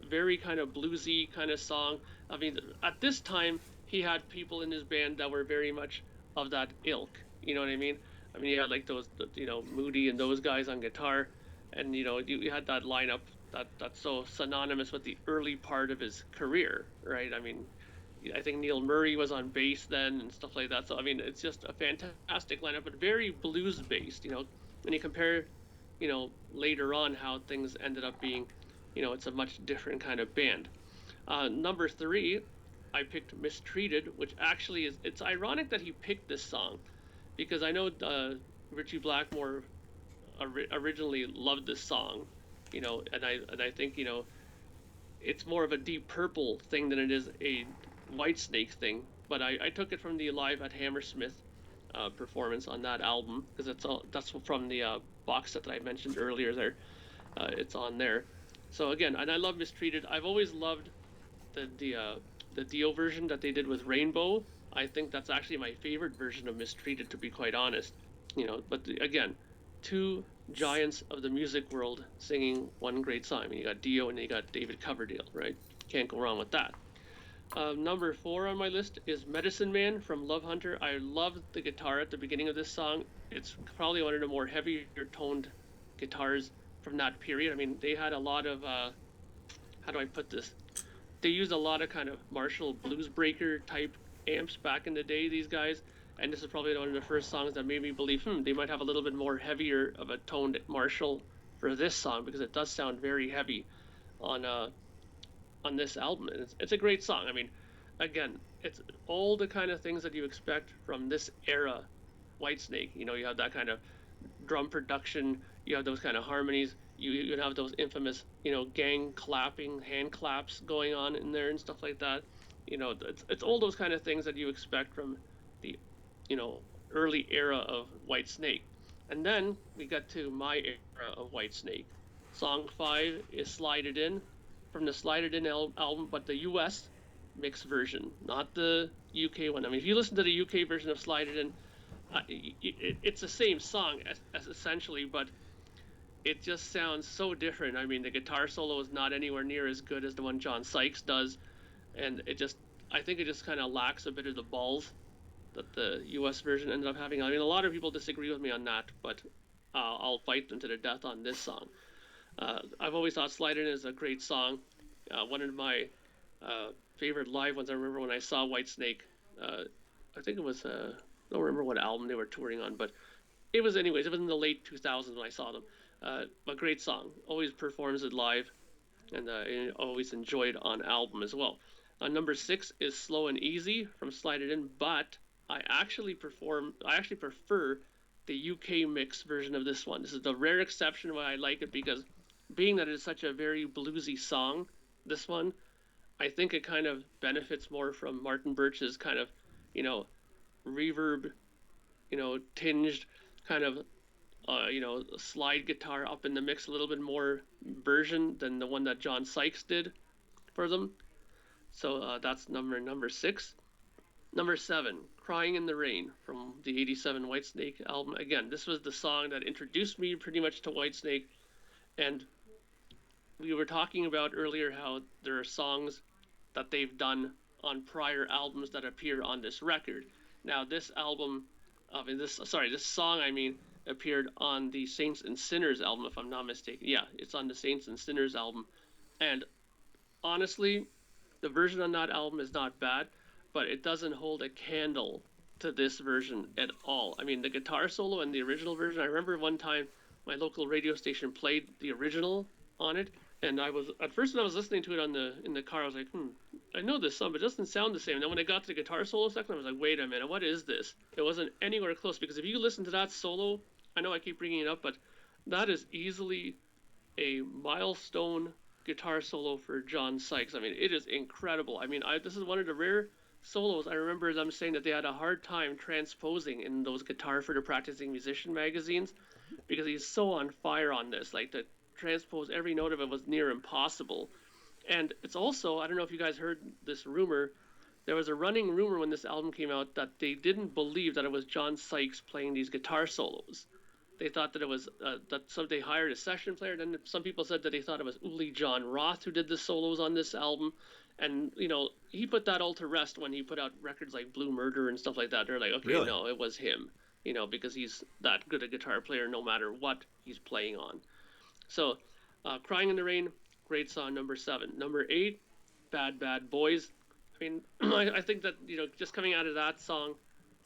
very kind of bluesy kind of song. I mean, at this time, he had people in his band that were very much of that ilk. You know what I mean? I mean, you had like those, Moody and those guys on guitar, and you had that lineup that's so synonymous with the early part of his career, right? I mean, I think Neil Murray was on bass then and stuff like that. So, I mean, it's just a fantastic lineup, but very blues-based, When you compare, later on how things ended up being, it's a much different kind of band. Number 3, I picked Mistreated, which actually it's ironic that he picked this song, because I know Ritchie Blackmore originally loved this song, and I think, it's more of a Deep Purple thing than it is a Whitesnake thing, but I took it from the Live at Hammersmith performance on that album, because that's from the box set that I mentioned earlier. There, it's on there. So again, and I love Mistreated. I've always loved the Dio version that they did with Rainbow. I think that's actually my favorite version of Mistreated, to be quite honest. But again, two giants of the music world singing one great song. I mean, you got Dio and you got David Coverdale, right? Can't go wrong with that. Number 4 on my list is Medicine Man from Love Hunter. I love the guitar at the beginning of this song. It's probably one of the more heavier toned guitars from that period. I mean, they had a lot of, how do I put this? They used a lot of kind of Marshall Bluesbreaker type amps back in the day, these guys. And this is probably one of the first songs that made me believe, they might have a little bit more heavier of a toned Marshall for this song, because it does sound very heavy on this album. It's a great song. I mean, again, it's all the kind of things that you expect from this era Whitesnake. You have that kind of drum production, you have those kind of harmonies, you have those infamous, gang clapping, hand claps going on in there and stuff like that. It's all those kind of things that you expect from the, early era of Whitesnake. And then we got to my era of Whitesnake. Song 5 is Slide It In, from the Slide It In album, but the US mix version, not the UK one. I mean, if you listen to the UK version of Slide It In, it's the same song as essentially, but it just sounds so different. I mean, the guitar solo is not anywhere near as good as the one John Sykes does, and I think it just kind of lacks a bit of the balls that the US version ended up having. I mean, a lot of people disagree with me on that, but I'll fight them to the death on this song. I've always thought Slide In is a great song. One of my favorite live ones, I remember when I saw Whitesnake. I think it was, I don't remember what album they were touring on, but it was in the late 2000s when I saw them. A great song. Always performs it live, and always enjoyed on album as well. Number 6 is Slow and Easy from Slide It In, but I actually prefer the UK mix version of this one. This is the rare exception why I like it, because being that it's such a very bluesy song, this one, I think it kind of benefits more from Martin Birch's kind of, reverb, tinged kind of, slide guitar up in the mix a little bit more version than the one that John Sykes did for them. So that's number 6. Number 7, Crying in the Rain from the 87 Whitesnake album. Again, this was the song that introduced me pretty much to Whitesnake, and we were talking about earlier how there are songs that they've done on prior albums that appear on this record. Now, this song, appeared on the Saints and Sinners album, if I'm not mistaken. Yeah, it's on the Saints and Sinners album. And honestly, the version on that album is not bad, but it doesn't hold a candle to this version at all. I mean, the guitar solo in the original version, I remember one time my local radio station played the original on it, and I was listening to it in the car, I was like, I know this song, but it doesn't sound the same. And then when I got to the guitar solo section, I was like, wait a minute, what is this? It wasn't anywhere close, because if you listen to that solo, I know I keep bringing it up, but that is easily a milestone guitar solo for John Sykes. I mean, it is incredible. I mean, this is one of the rare solos. I remember them saying that they had a hard time transposing in those Guitar for the Practicing Musician magazines, because he's so on fire on this. Like, to transpose every note of it was near impossible. And it's also, I don't know if you guys heard this rumor, there was a running rumor when this album came out that they didn't believe that it was John Sykes playing these guitar solos. They thought that it was they hired a session player. Then some people said that they thought it was Uli John Roth who did the solos on this album. And, he put that all to rest when he put out records like Blue Murder and stuff like that. They're like, okay, Really? No, it was him, because he's that good a guitar player no matter what he's playing on. So, Crying in the Rain, great song, number 7. Number 8, Bad Bad Boys. I mean, I think that, just coming out of that song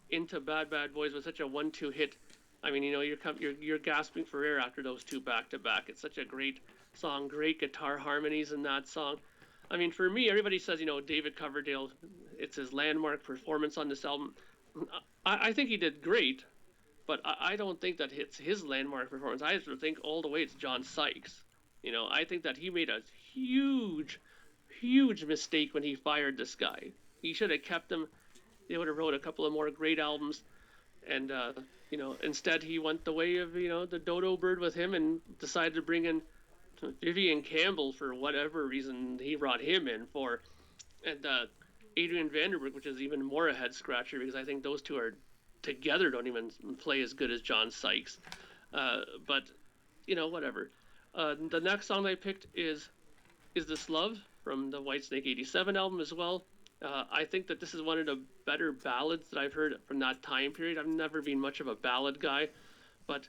into Bad Bad Boys was such a 1-2 hit. I mean, you're gasping for air after those two back to back. It's such a great song, great guitar harmonies in that song. I mean, for me, everybody says, David Coverdale, it's his landmark performance on this album. I think he did great, but I don't think that it's his landmark performance. I think all the way it's John Sykes. I think that he made a huge, huge mistake when he fired this guy. He should have kept him. They would have wrote a couple of more great albums. and instead he went the way of the dodo bird with him and decided to bring in Vivian Campbell for whatever reason he brought him in for, and Adrian Vandenberg, which is even more a head scratcher because I think those two are together don't even play as good as John Sykes. But whatever. The next song I picked is This Love from the Whitesnake '87 album as well. I think that this is one of the better ballads that I've heard from that time period. I've never been much of a ballad guy, but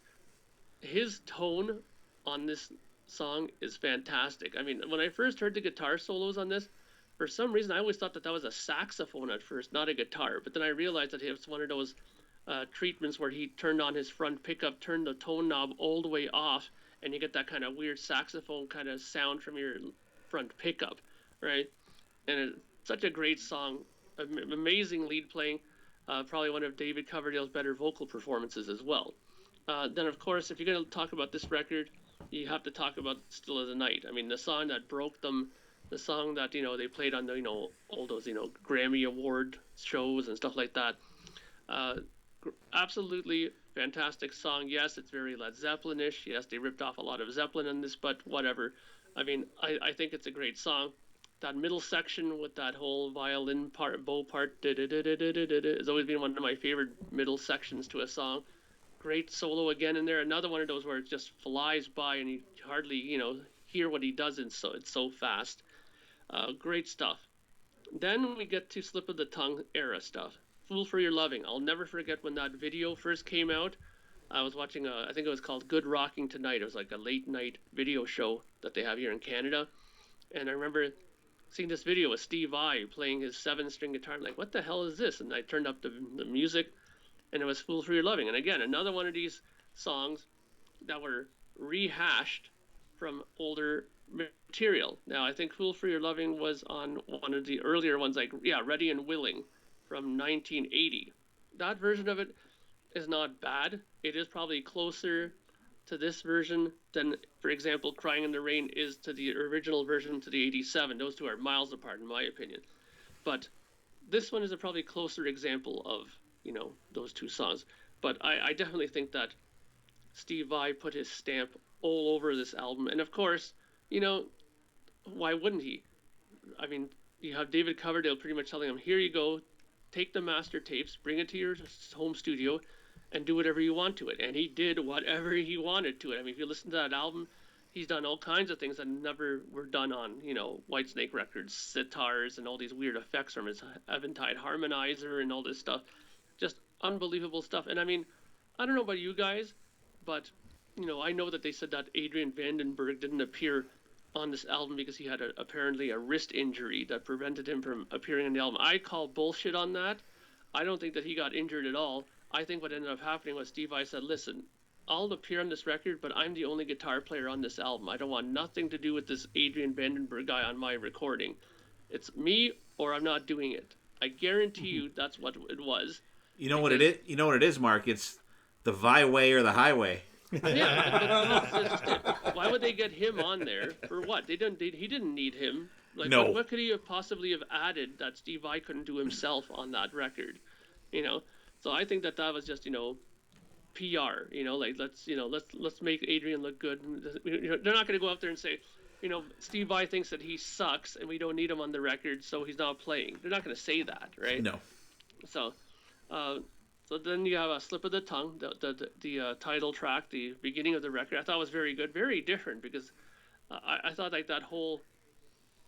his tone on this song is fantastic. I mean, when I first heard the guitar solos on this, for some reason I always thought that was a saxophone at first, not a guitar. But then I realized that it was one of those treatments where he turned on his front pickup, turned the tone knob all the way off, and you get that kind of weird saxophone kind of sound from your front pickup, right? And it's such a great song, amazing lead playing, probably one of David Coverdale's better vocal performances as well. Then, of course, if you're going to talk about this record, you have to talk about Still as a Night. I mean, the song that broke them, the song that, they played on the, all those, Grammy Award shows and stuff like that. Absolutely fantastic song. Yes, it's very Led Zeppelin-ish. Yes, they ripped off a lot of Zeppelin in this, but whatever. I mean, I think it's a great song. That middle section with that whole violin part, bow part, has always been one of my favorite middle sections to a song. Great solo again in there. Another one of those where it just flies by and you hardly, hear what he does. And so it's so fast. Great stuff. Then we get to Slip of the Tongue era stuff. Fool for Your Loving. I'll never forget when that video first came out. I was watching I think it was called Good Rocking Tonight. It was like a late night video show that they have here in Canada. And I remember seeing this video with Steve Vai playing his 7-string guitar. I'm like, what the hell is this? And I turned up the music, and it was Fool for Your Loving. And again, another one of these songs that were rehashed from older material. Now, I think Fool for Your Loving was on one of the earlier ones, like, Ready and Willing from 1980. That version of it is not bad. It is probably closer to this version than, for example, Crying in the Rain is to the original version to the '87. Those two are miles apart, in my opinion. But this one is a probably closer example of, those two songs. But I definitely think that Steve Vai put his stamp all over this album. And of course, why wouldn't he? I mean, you have David Coverdale pretty much telling him, here you go, take the master tapes, bring it to your home studio, and do whatever you want to it. And he did whatever he wanted to it. I mean, if you listen to that album, he's done all kinds of things that never were done on, Whitesnake records, sitars and all these weird effects from his Eventide harmonizer and all this stuff. Just unbelievable stuff. And I mean, I don't know about you guys, but, I know that they said that Adrian Vandenberg didn't appear on this album because he had apparently a wrist injury that prevented him from appearing on the album. I call bullshit on that. I don't think that he got injured at all. I think what ended up happening was Steve Vai said, listen, I'll appear on this record, but I'm the only guitar player on this album. I don't want nothing to do with this Adrian Vandenberg guy on my recording. It's me or I'm not doing it. I guarantee you that's what it was. You know what it is? You know what it is, Mark? It's the Vi way or the highway. Yeah, why would they get him on there for what? He didn't need him. Like, no. What could he have possibly have added that Steve Vai couldn't do himself on that record? So I think that was just PR. Like let's make Adrian look good. They're not going to go out there and say, Steve Vai thinks that he sucks and we don't need him on the record, so he's not playing. They're not going to say that, right? No. So then you have a Slip of the Tongue, the title track, the beginning of the record. I thought was very good, very different because I thought like that whole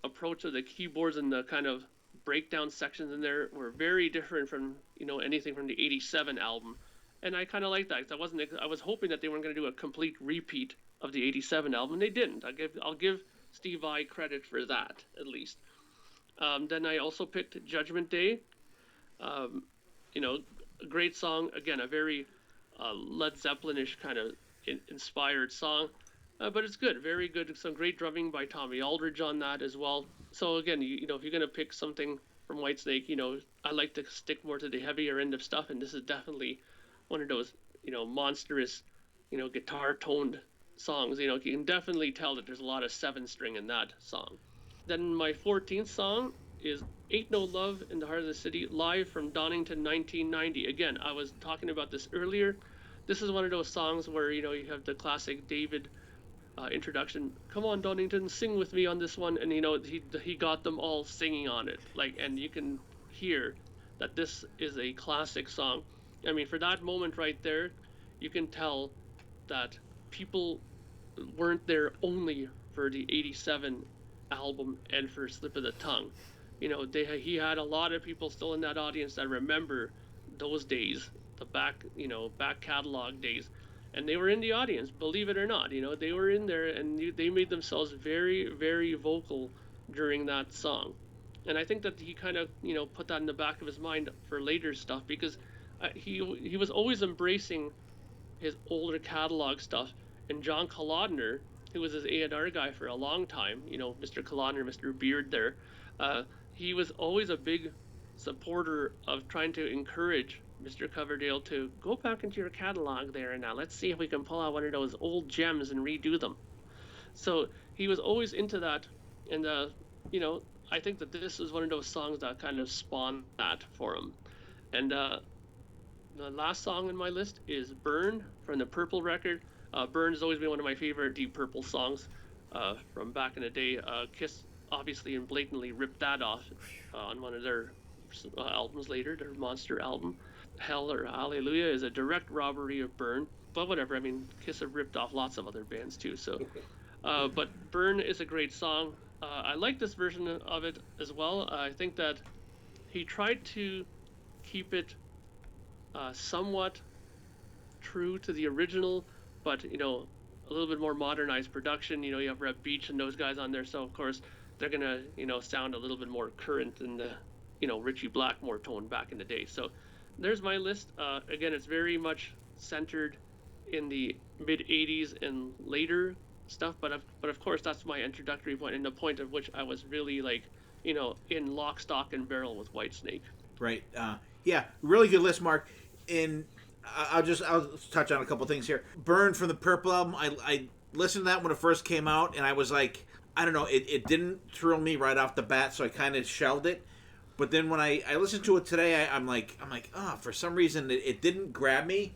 approach of the keyboards and the kind of breakdown sections in there were very different from anything from the '87 album, and I kind of like that. I was hoping that they weren't going to do a complete repeat of the '87 album, and they didn't. I'll give Steve Vai credit for that at least. Then I also picked Judgment Day. A great song, again, a very Led Zeppelin-ish kind of inspired song, but it's good, very good. Some great drumming by Tommy Aldridge on that as well. So again, if you're gonna pick something from Whitesnake, I like to stick more to the heavier end of stuff, and this is definitely one of those monstrous, guitar-toned songs. You can definitely tell that there's a lot of 7-string in that song. Then my 14th song is Ain't No Love in the Heart of the City, live from Donington 1990. Again, I was talking about this earlier. This is one of those songs where, you have the classic David introduction. Come on, Donington, sing with me on this one. And, he got them all singing on it. And you can hear that this is a classic song. I mean, for that moment right there, you can tell that people weren't there only for the 87 album and for Slip of the Tongue. He had a lot of people still in that audience that remember those days, the back catalog days, and they were in the audience, believe it or not. They were in there, and they made themselves very, very vocal during that song. And I think that he kind of, put that in the back of his mind for later stuff, because he was always embracing his older catalog stuff. And John Kalodner, who was his A&R guy for a long time, Mr. Kalodner, Mr. Beard there, he was always a big supporter of trying to encourage Mr. Coverdale to go back into your catalog there, and now let's see if we can pull out one of those old gems and redo them. So he was always into that, and I think that this is one of those songs that kind of spawned that for him. And the last song on my list is Burn from the Purple record. Burn has always been one of my favorite Deep Purple songs from back in the day. Kiss obviously and blatantly ripped that off on one of their albums later, their Monster album. Hell or Hallelujah is a direct robbery of Burn, but whatever. I mean, Kiss have ripped off lots of other bands too. So, but Burn is a great song. I like this version of it as well. I think that he tried to keep it somewhat true to the original, but a little bit more modernized production. You have Reb Beach and those guys on there, so of course they're gonna sound a little bit more current than the Ritchie Blackmore tone back in the day. So there's my list. Again, it's very much centered in the mid 80s and later stuff, but of course that's my introductory point, and the point at which I was really in lock, stock, and barrel with Whitesnake. Right. Yeah, really good list, Mark. And I'll touch on a couple things here. Burn from the Purple album. I listened to that when it first came out, and I was like, I don't know, it didn't thrill me right off the bat, so I kind of shelved it. But then when I listened to it today, I'm like, for some reason it didn't grab me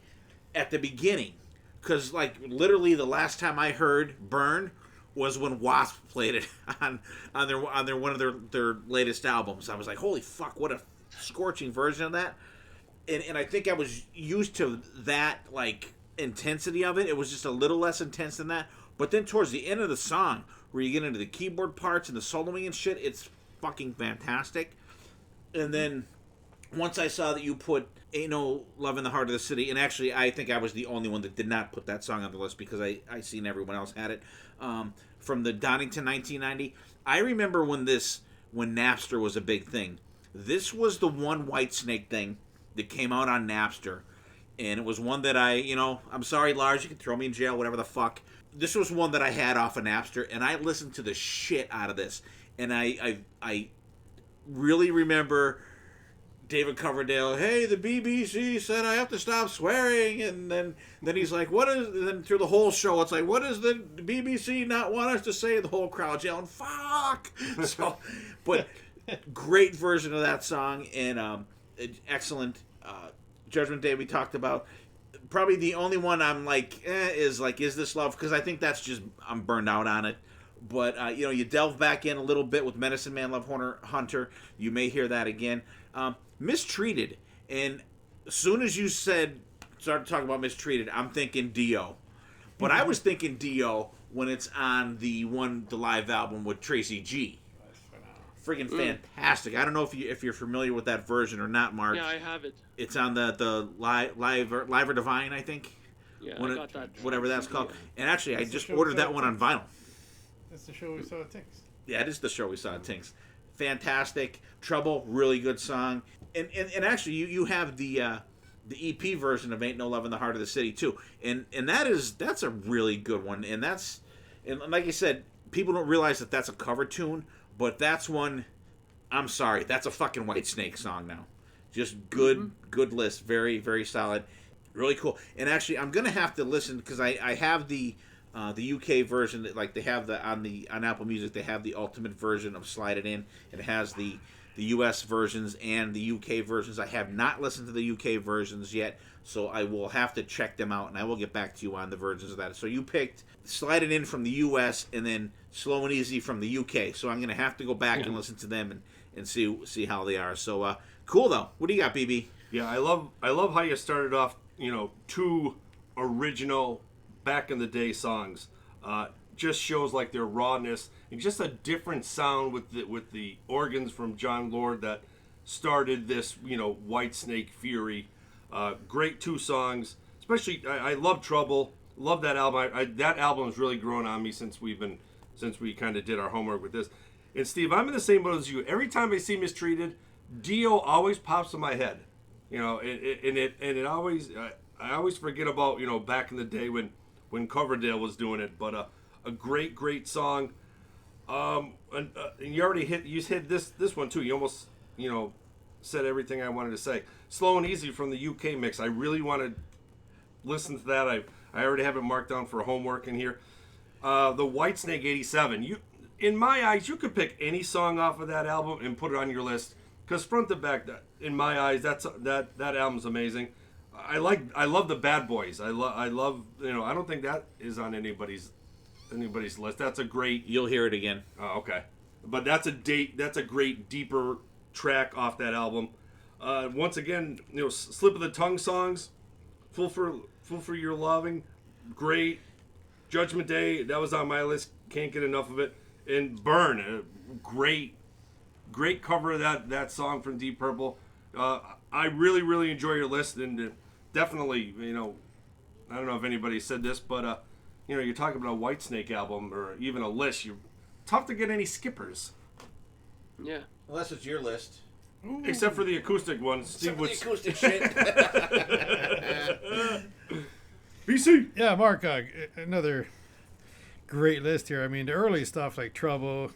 at the beginning, because literally the last time I heard Burn was when Wasp played it on their one of their latest albums. I was like, holy fuck, what a scorching version of that. And I think I was used to that intensity of it. It was just a little less intense than that. But then towards the end of the song, where you get into the keyboard parts and the soloing and shit, it's fucking fantastic. And then once I saw that you put Ain't No Love in the Heart of the City, and actually I think I was the only one that did not put that song on the list because I seen everyone else had it, from the Donington 1990. I remember when Napster was a big thing. This was the one Whitesnake thing that came out on Napster, and it was one that I'm sorry, Lars, you can throw me in jail, whatever the fuck. This was one that I had off of Napster, and I listened to the shit out of this, and I really remember David Coverdale, hey, the BBC said I have to stop swearing, and then he's like, then through the whole show, it's like, what does the BBC not want us to say? The whole crowd yelling, fuck! So, but great version of that song, and excellent. Judgment Day we talked about. Probably the only one I'm is This Love? Because I think that's just, I'm burned out on it. But, you delve back in a little bit with Medicine Man Love Hunter. You may hear that again. Mistreated. And as soon as you started talking about Mistreated, I'm thinking Dio. But I was thinking Dio when it's on the live album with Tracy G. Friggin' fantastic. I don't know if you're familiar with that version or not, Mark. Yeah, I have it. It's on the Live or Divine, I think. Yeah, I got that. Whatever that's called. Yeah. And actually, I just ordered that one on vinyl. That's the show we saw at Tinks. Yeah, it is the show we saw at Tinks. Fantastic. Trouble, really good song. And actually, you have the EP version of Ain't No Love in the Heart of the City too. And that's a really good one. And like I said, people don't realize that that's a cover tune, but that's one. I'm sorry, that's a fucking Whitesnake song now. Just good list. Very, very solid. Really cool. And actually, I'm gonna have to listen because I have the The UK version, like they have on Apple Music, they have the ultimate version of Slide It In. It has the US versions and the UK versions. I have not listened to the UK versions yet, so I will have to check them out, and I will get back to you on the versions of that. So you picked Slide It In from the US and then Slow and Easy from the UK. So I'm going to have to go back and listen to them and see how they are. So cool though. What do you got, BB? Yeah, I love how you started off. Two original back in the day songs. Just shows like their rawness and just a different sound with the organs from John Lord that started this Whitesnake fury. Great 2 songs, especially I love Trouble. Love that album. That album has really grown on me since we kind of did our homework with this. And Steve, I'm in the same boat as you. Every time I see Mistreated, Dio always pops in my head. It always I always forget about back in the day when Coverdale was doing it. But a great song. And you already hit this one too. You almost said everything I wanted to say. Slow and Easy from the UK mix. I really want to listen to that. I already have it marked down for homework in here. The Whitesnake 87. In my eyes, you could pick any song off of that album and put it on your list because front to back, in my eyes, that album's amazing. I love the Bad Boys. I love I don't think that is on anybody's list. That's a great. You'll hear it again. Okay, but that's a great deeper track off that album. Once again, Slip of the Tongue songs, Fool for Your Loving, great. Judgment Day, that was on my list. Can't get enough of it. And Burn, great cover of that song from Deep Purple. I really enjoy your list, and definitely, I don't know if anybody said this, but you're talking about a Whitesnake album or even a list. You're tough to get any skippers. Yeah. Unless it's your list. Except for the acoustic ones. Steve would... the acoustic shit. BC. Yeah, Mark, another great list here. I mean, the early stuff like Trouble,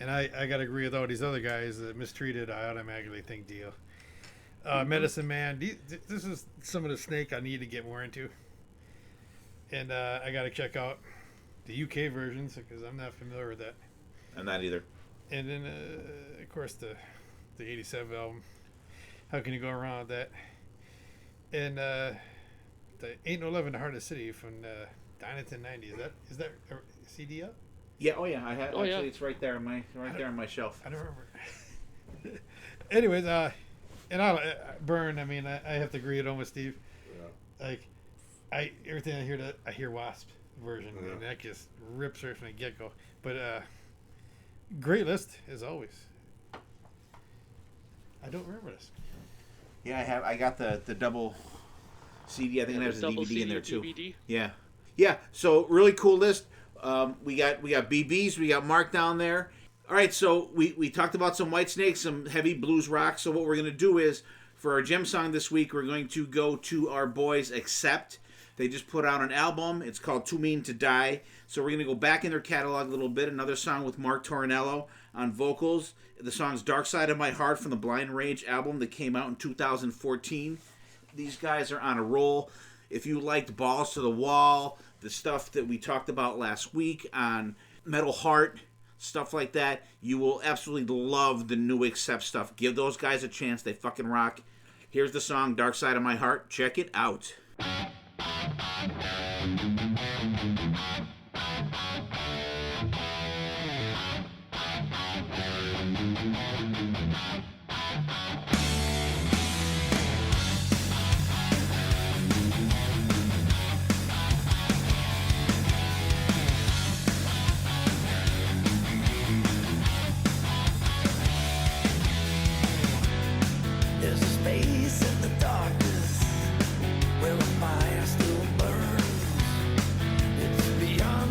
and I got to agree with all these other guys that Mistreated, I automatically think Dio. Medicine Man, this is some of the Snake I need to get more into. And I got to check out the UK versions because I'm not familiar with that. I'm not either. And then, of course, the 87 album. How can you go around with that? And the Ain't No Love in the Heart of the City from Dynaton 90. Is that a CD up? Yeah. Oh yeah. I have. Oh, actually, yeah. it's right there on my shelf. I don't remember. Anyways, and I Burn. I mean, I have to agree with almost Steve. Yeah. Like, everything I hear Wasp version, and that just rips right from the get go. But great list as always. I don't remember this. Yeah, I got the double CD. I think there's a DVD in there too. DVD. Yeah. So really cool list. We got BBs. We got Mark down there. All right. So we talked about some Whitesnake, some heavy blues rock. So what we're gonna do is for our gem song this week, we're going to go to our boys Accept. They just put out an album. It's called Too Mean to Die. So we're gonna go back in their catalog a little bit. Another song with Mark Tornello on vocals. The song's Dark Side of My Heart from the Blind Rage album that came out in 2014. These guys are on a roll. If you liked Balls to the Wall, the stuff that we talked about last week on Metal Heart, stuff like that, you will absolutely love the new Accept stuff. Give those guys a chance. They fucking rock. Here's the song Dark Side of My Heart. Check it out. There's a space in the darkness where the fire still burns. It's beyond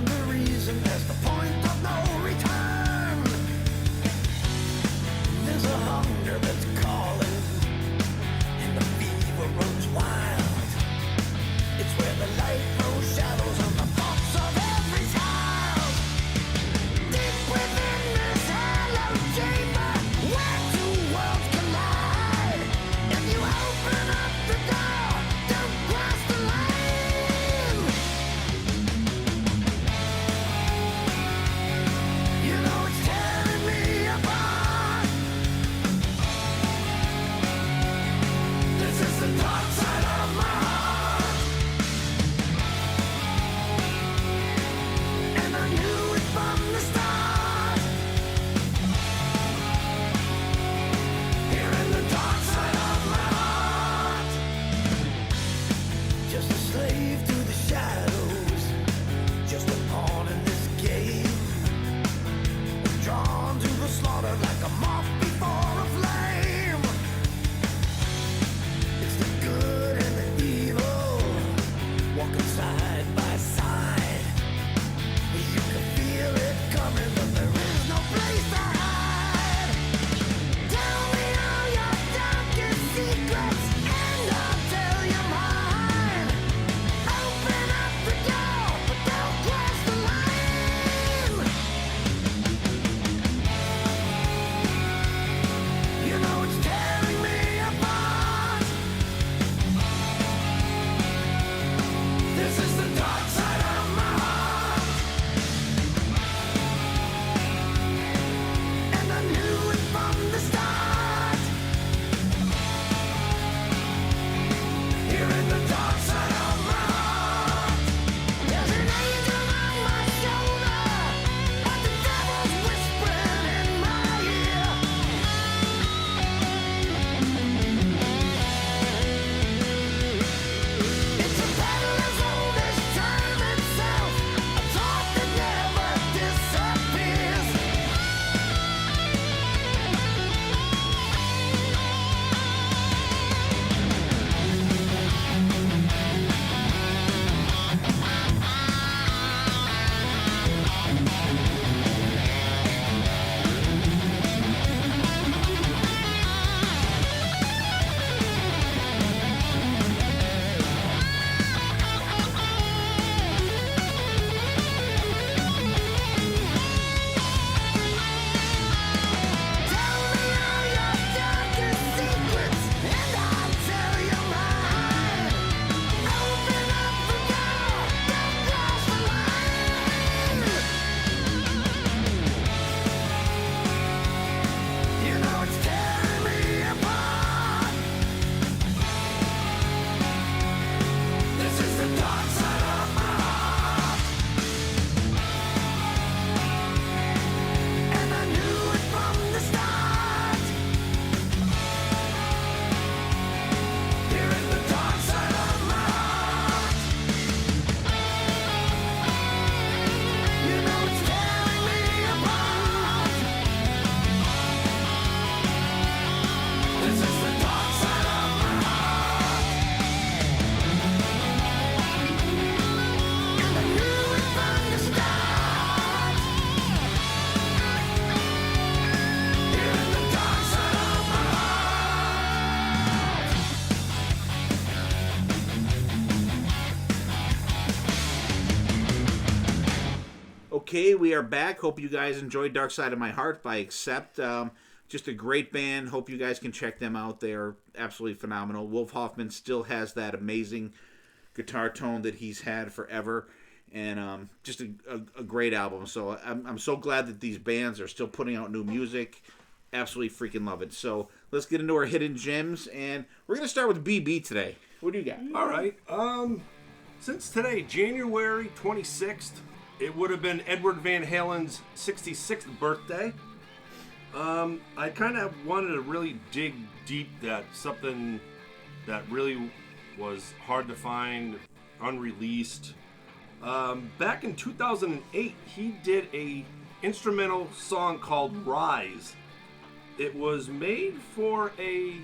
Okay, we are back. Hope you guys enjoyed Dark Side of My Heart by Accept. Just a great band. Hope you guys can check them out. They are absolutely phenomenal. Wolf Hoffman still has that amazing guitar tone that he's had forever. And just a great album. So I'm so glad that these bands are still putting out new music. Absolutely freaking love it. So let's get into our hidden gems. And we're going to start with BB today. What do you got? All right. Since today, January 26th, it would have been Edward Van Halen's 66th birthday. I kind of wanted to really dig deep that something that really was hard to find, unreleased. Back in 2008, he did a instrumental song called Rise. It was made for a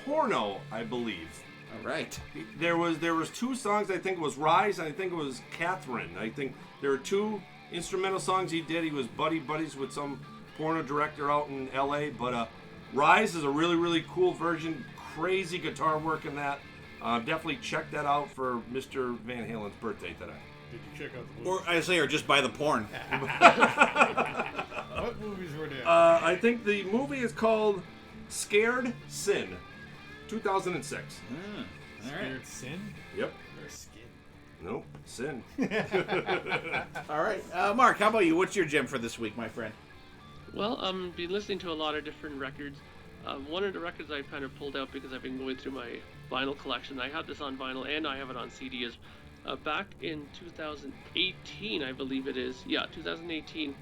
porno, I believe. All right. There was two songs. I think it was Rise, and I think it was Catherine. I think there were two instrumental songs he did. He was buddies with some porno director out in L.A. But Rise is a really, really cool version. Crazy guitar work in that. Definitely check that out for Mr. Van Halen's birthday today. Did you check out the movies? Or just buy the porn. What movies were there? I think the movie is called Scared Sin, 2006. All right. Scared Sin? Yep. Or Skin? Nope. Sin. All right. Mark, how about you? What's your gem for this week, my friend? Well, been listening to a lot of different records. One of the records I kind of pulled out because I've been going through my vinyl collection. I have this on vinyl and I have it on CD. Is back in 2018, I believe it is. Yeah, 2018.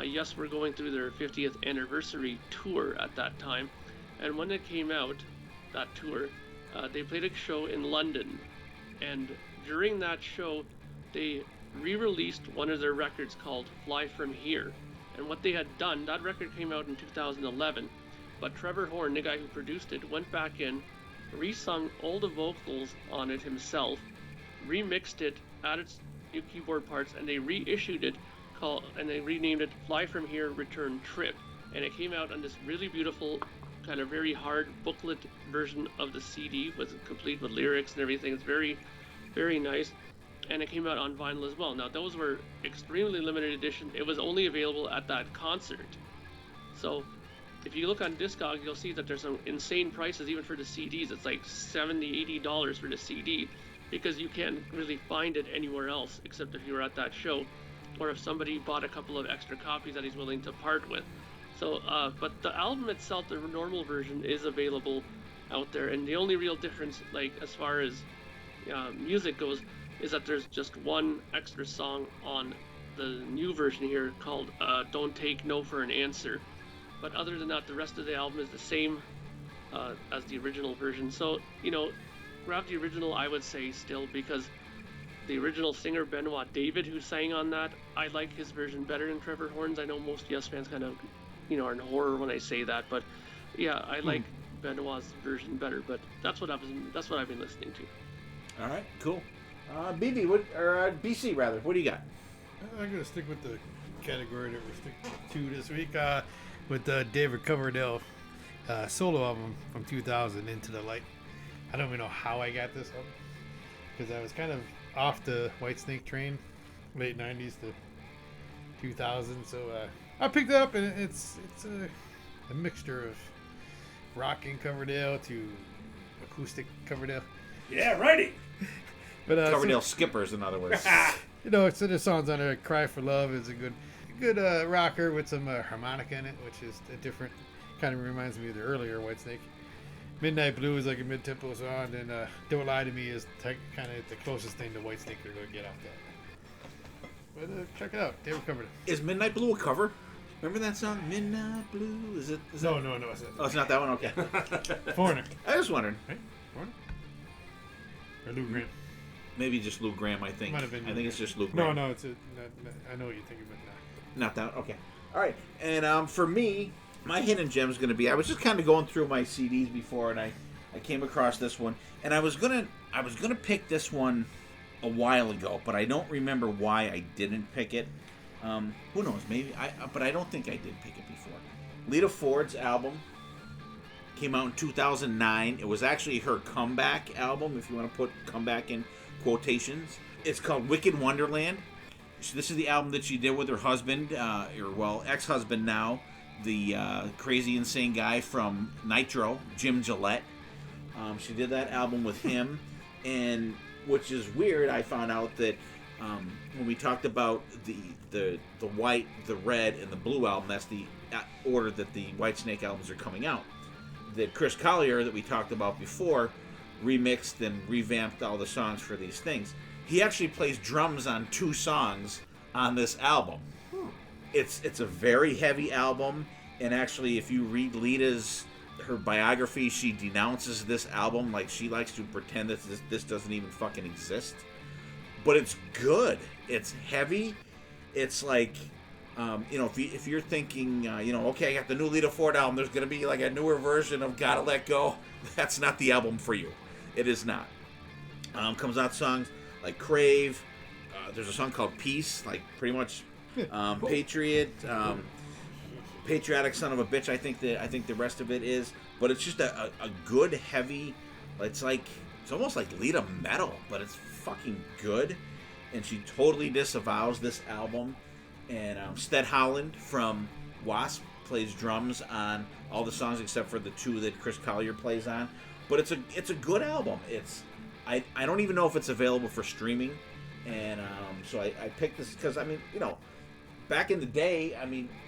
Yes, we're going through their 50th anniversary tour at that time. And when it came out, that tour, they played a show in London. And during that show, they re-released one of their records called Fly From Here. And what they had done, that record came out in 2011. But Trevor Horn, the guy who produced it, went back in, re-sung all the vocals on it himself, remixed it, added new keyboard parts, and they reissued it, and they renamed it Fly From Here Return Trip. And it came out on this really beautiful, kind of very hard booklet version of the CD, complete with lyrics and everything. It's very, very nice. And it came out on vinyl as well. Now, those were extremely limited edition. It was only available at that concert. So if you look on Discogs, you'll see that there's some insane prices even for the CDs. It's like $70, $80 for the CD, because you can't really find it anywhere else except if you were at that show, or if somebody bought a couple of extra copies that he's willing to part with. So, but the album itself, the normal version, is available out there, and the only real difference, like as far as music goes, is that there's just one extra song on the new version here called Don't Take No for an Answer. But other than that, the rest of the album is the same as the original version. So, grab the original, I would say, still, because the original singer, Benoit David, who sang on that, I like his version better than Trevor Horn's. I know most Yes fans kind of, are in horror when I say that, but yeah, I like Benoit's version better. But that's what I've been listening to. All right, cool. BB, BC rather, what do you got? I'm gonna stick with the category that we're sticking to this week. With David Coverdale solo album from 2000, Into the Light. I don't even know how I got this album, because I was kind of off the Whitesnake train, late 90s to 2000. So I picked it up, and it's a mixture of rocking Coverdale to acoustic Coverdale. Yeah, righty. But Coverdale skippers, in other words. So there's songs on there. Cry for Love is a good rocker with some harmonica in it, which is a different, kind of reminds me of the earlier Whitesnake. Midnight Blue is like a mid-tempo song, and Don't Lie to Me is kind of the closest thing to Whitesnake they're going to get off that. But check it out, David Coverdale. Is Midnight Blue a cover? Remember that song, Midnight Blue? No, it's not. Oh, it's not that one? Okay. Foreigner. I was wondering. Right? Foreigner? Or Lou Grant? Maybe just Lou Graham, I think. Might have been I think it's just Lou No, Graham. it's I know what you're thinking, but no. Not that. Okay. All right. And for me, my hidden gem is going to be. I was just kind of going through my CDs before, and I came across this one, and I was gonna pick this one a while ago, but I don't remember why I didn't pick it. Who knows? Maybe but I don't think I did pick it before. Lita Ford's album came out in 2009. It was actually her comeback album, if you want to put comeback in quotations. It's called Wicked Wonderland. this is the album that she did with her husband, ex-husband now, the crazy insane guy from Nitro, Jim Gillette. She did that album with him, and which is weird. I found out that when we talked about the white, the red, and the blue album, that's the order that the Whitesnake albums are coming out. That Chris Collier, that we talked about before, remixed and revamped all the songs for these things. He actually plays drums on 2 songs on this album. It's a very heavy album, and actually, if you read her biography, she denounces this album. Like, she likes to pretend that this doesn't even fucking exist. But it's good. It's heavy. It's like, if you're thinking, okay, I got the new Lita Ford album, there's going to be like a newer version of Gotta Let Go. That's not the album for you. It is not. Comes out songs like Crave. There's a song called Peace, like pretty much Patriot, Patriotic Son of a Bitch. I think the rest of it is, but it's just a good heavy. It's almost like Lita metal, but it's fucking good. And she totally disavows this album. And Stead Holland from Wasp plays drums on all the songs except for the 2 that Chris Collier plays on. But it's a good album. I don't even know if it's available for streaming. And so I picked this because, back in the day,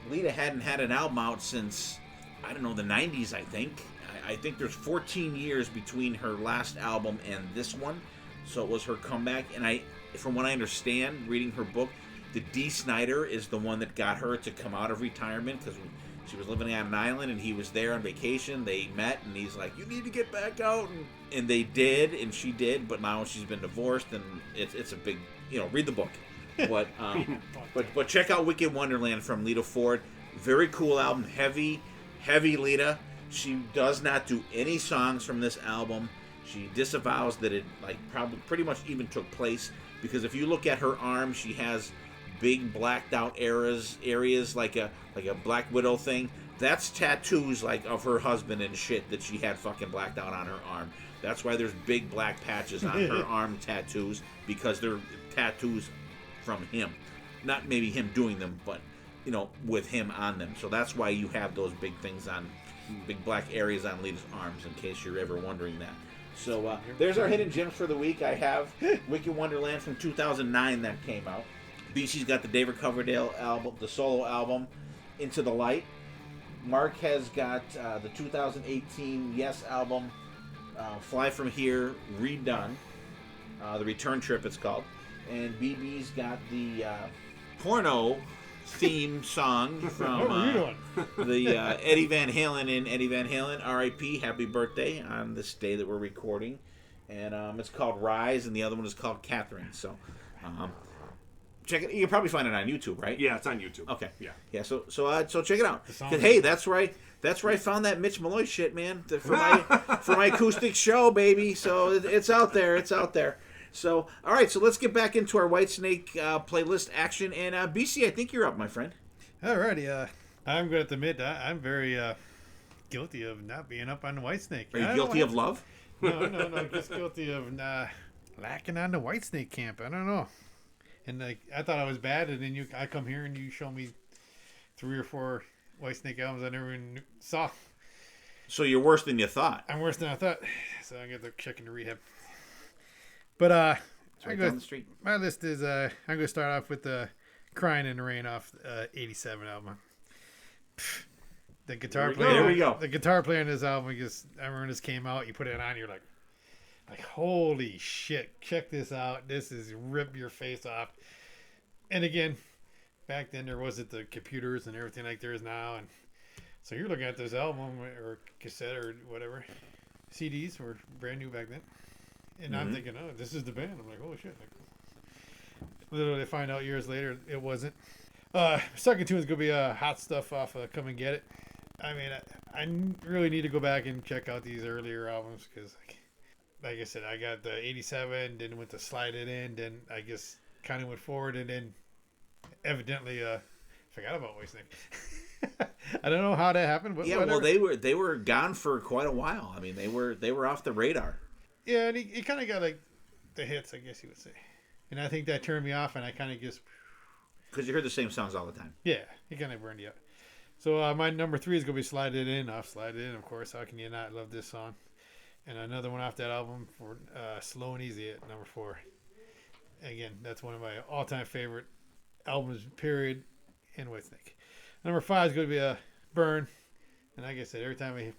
Lita hadn't had an album out since, I don't know, the 90s, I think. I think there's 14 years between her last album and this one. So it was her comeback. And from what I understand, reading her book, the D. Snyder is the one that got her to come out of retirement because she was living on an island and he was there on vacation. They met and he's like, you need to get back out. And they did, and she did, but now she's been divorced and it's a big, read the book. But check out Wicked Wonderland from Lita Ford. Very cool album. Heavy Lita. She does not do any songs from this album. She disavows that it probably pretty much even took place, because if you look at her arm, she has big blacked out areas like a Black Widow thing. That's tattoos of her husband and shit that she had fucking blacked out on her arm. That's why there's big black patches on her arm tattoos, because they're tattoos from him. Not maybe him doing them, but with him on them. So that's why you have those big things on, big black areas on Lita's arms, in case you're ever wondering that. So there's our hidden gems for the week. I have Wicked Wonderland from 2009 that came out. BC's got the David Coverdale album, the solo album, Into the Light. Mark has got the 2018 Yes album, Fly From Here, redone. The Return Trip, it's called. And BB's got the porno theme song from the Eddie Van Halen and Eddie Van Halen, R.I.P., Happy Birthday, on this day that we're recording. And it's called Rise, and the other one is called Catherine. So check it. You can probably find it on YouTube, right? Yeah, it's on YouTube. Okay. Yeah. So check it out. 'Cause, hey, that's right. That's where I found that Mitch Malloy shit, man. For my acoustic show, baby. So it's out there. It's out there. So, all right. So let's get back into our Whitesnake playlist action. And BC, I think you're up, my friend. Alrighty. I'm going to admit I'm very guilty of not being up on the Whitesnake. Are you guilty of love? No. Just guilty of lacking on the Whitesnake camp. I don't know. And I thought I was bad, and then I come here and you show me 3 or 4 Whitesnake albums I never even saw. So you're worse than you thought. I'm worse than I thought. So I'm going to check into rehab. But it's right down the street. My list is I'm going to start off with Crying in the Rain off 87 album. The guitar player. There we go. The guitar player in this album, I remember when this came out, you put it on, you're like, holy shit, check this out. This is rip your face off. And again, back then there wasn't the computers and everything like there is now. And so you're looking at this album or cassette or whatever. CDs were brand new back then. And I'm thinking, oh, this is the band. I'm like, holy shit. Literally find out years later it wasn't. Second tune is going to be Hot Stuff off Come and Get It. I mean, I really need to go back and check out these earlier albums because, like I said, I got the 87, then went to Slide It In, then I guess kind of went forward, and then evidently forgot about Whitesnake. I don't know how that happened, but yeah, whatever. Well, they were gone for quite a while. I mean, they were off the radar. Yeah, and he kind of got like the hits, I guess you would say, and I think that turned me off, and I kind of just Because you heard the same songs all the time. Yeah, he kind of burned you out. So my number 3 is going to be Slide It In, off Slide It In, of course. How can you not love this song? And another one off that album for Slow and Easy at number 4. Again, that's one of my all-time favorite albums, period, in Whitesnake. Number 5 is going to be Burn. And like I said, every time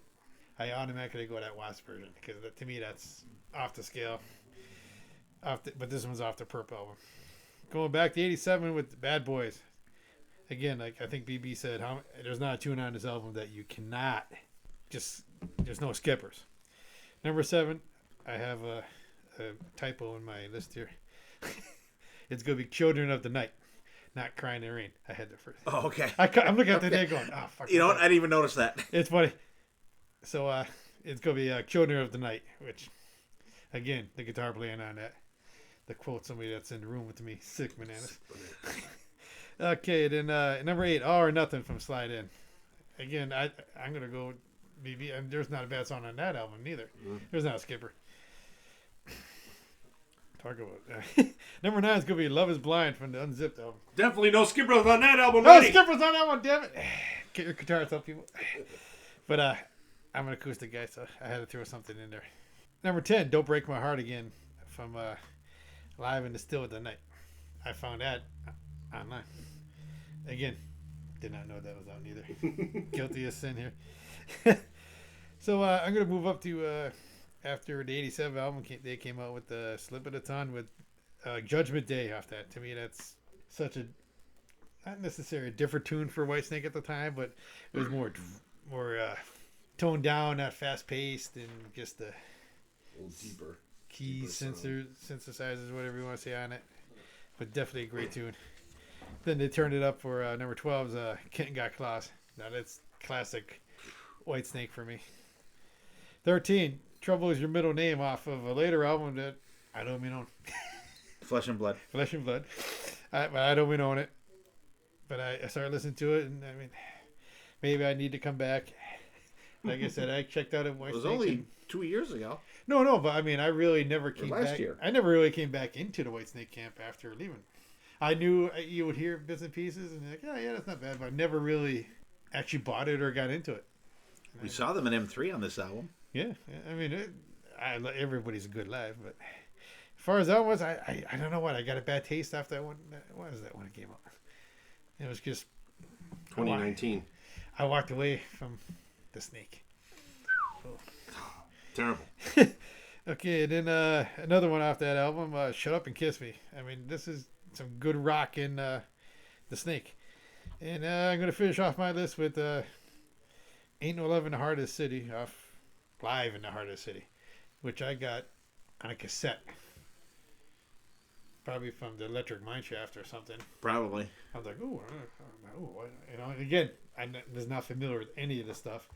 I automatically go to that Wasp version, because to me that's off the scale. But this one's off the Perp album. Going back to 87 with Bad Boys. Again, like I think BB said, there's not a tune on this album that you cannot there's no skippers. Number 7, I have a typo in my list here. It's going to be Children of the Night, not Crying in the Rain. I had that first. Oh, okay. I'm looking at the day going, oh, fuck. You know what? I didn't even notice that. It's funny. So it's going to be Children of the Night, which, again, the guitar playing on that. To quote somebody that's in the room with me, sick bananas. Okay, then number 8, All or Nothing from Slide In. Again, I'm going to go BB. And there's not a bad song on that album, neither. There's not a skipper. Talk about number 9 is going to be Love is Blind from the Unzipped album. Definitely no skippers on that album. No Ready? skippers on that one, damn it. Get your guitars up, people. But I'm an acoustic guy, so I had to throw something in there. Number 10, Don't Break My Heart Again from Live in the Still of the Night. I found that online. Again, did not know that was out either. Guilty of sin here. So I'm going to move up to after the 87 album, they came out with the Slip of the Tongue with Judgment Day off that. To me, that's such a, not necessarily a different tune for Whitesnake at the time, but it was more toned down, not fast paced, and just the A little deeper. key synthesizers, whatever you want to say on it. But definitely a great tune. Then they turned it up for number 12's Kitten Got Claws. Now that's classic Whitesnake for me. 13, Trouble Is Your Middle Name off of a later album that I don't mean on. Flesh and Blood. Flesh and Blood. But I don't mean on it. But I started listening to it, and I mean, maybe I need to come back. Like I said, I checked out at Whitesnake. It was only 2 years ago. No, but I mean, I really never came last back. year. I never really came back into the Whitesnake camp after leaving. I knew you would hear bits and pieces, and you're like, yeah, that's not bad, but I never really actually bought it or got into it. We saw them in M3 on this album. Yeah, I mean, everybody's good live, but as far as that was, I don't know what, I got a bad taste after that one. What was that when it came out? It was just 2019. I walked away from the snake. Terrible. Okay, then another one off that album, Shut Up and Kiss Me. I mean, this is some good rock in the Snake. And I'm going to finish off my list with Ain't No Love in the Heart of the City, off Live in the Heart of the City, which I got on a cassette. Probably from the Electric Mineshaft or something. Probably. I was like, ooh, you know, and again, I was not familiar with any of this stuff.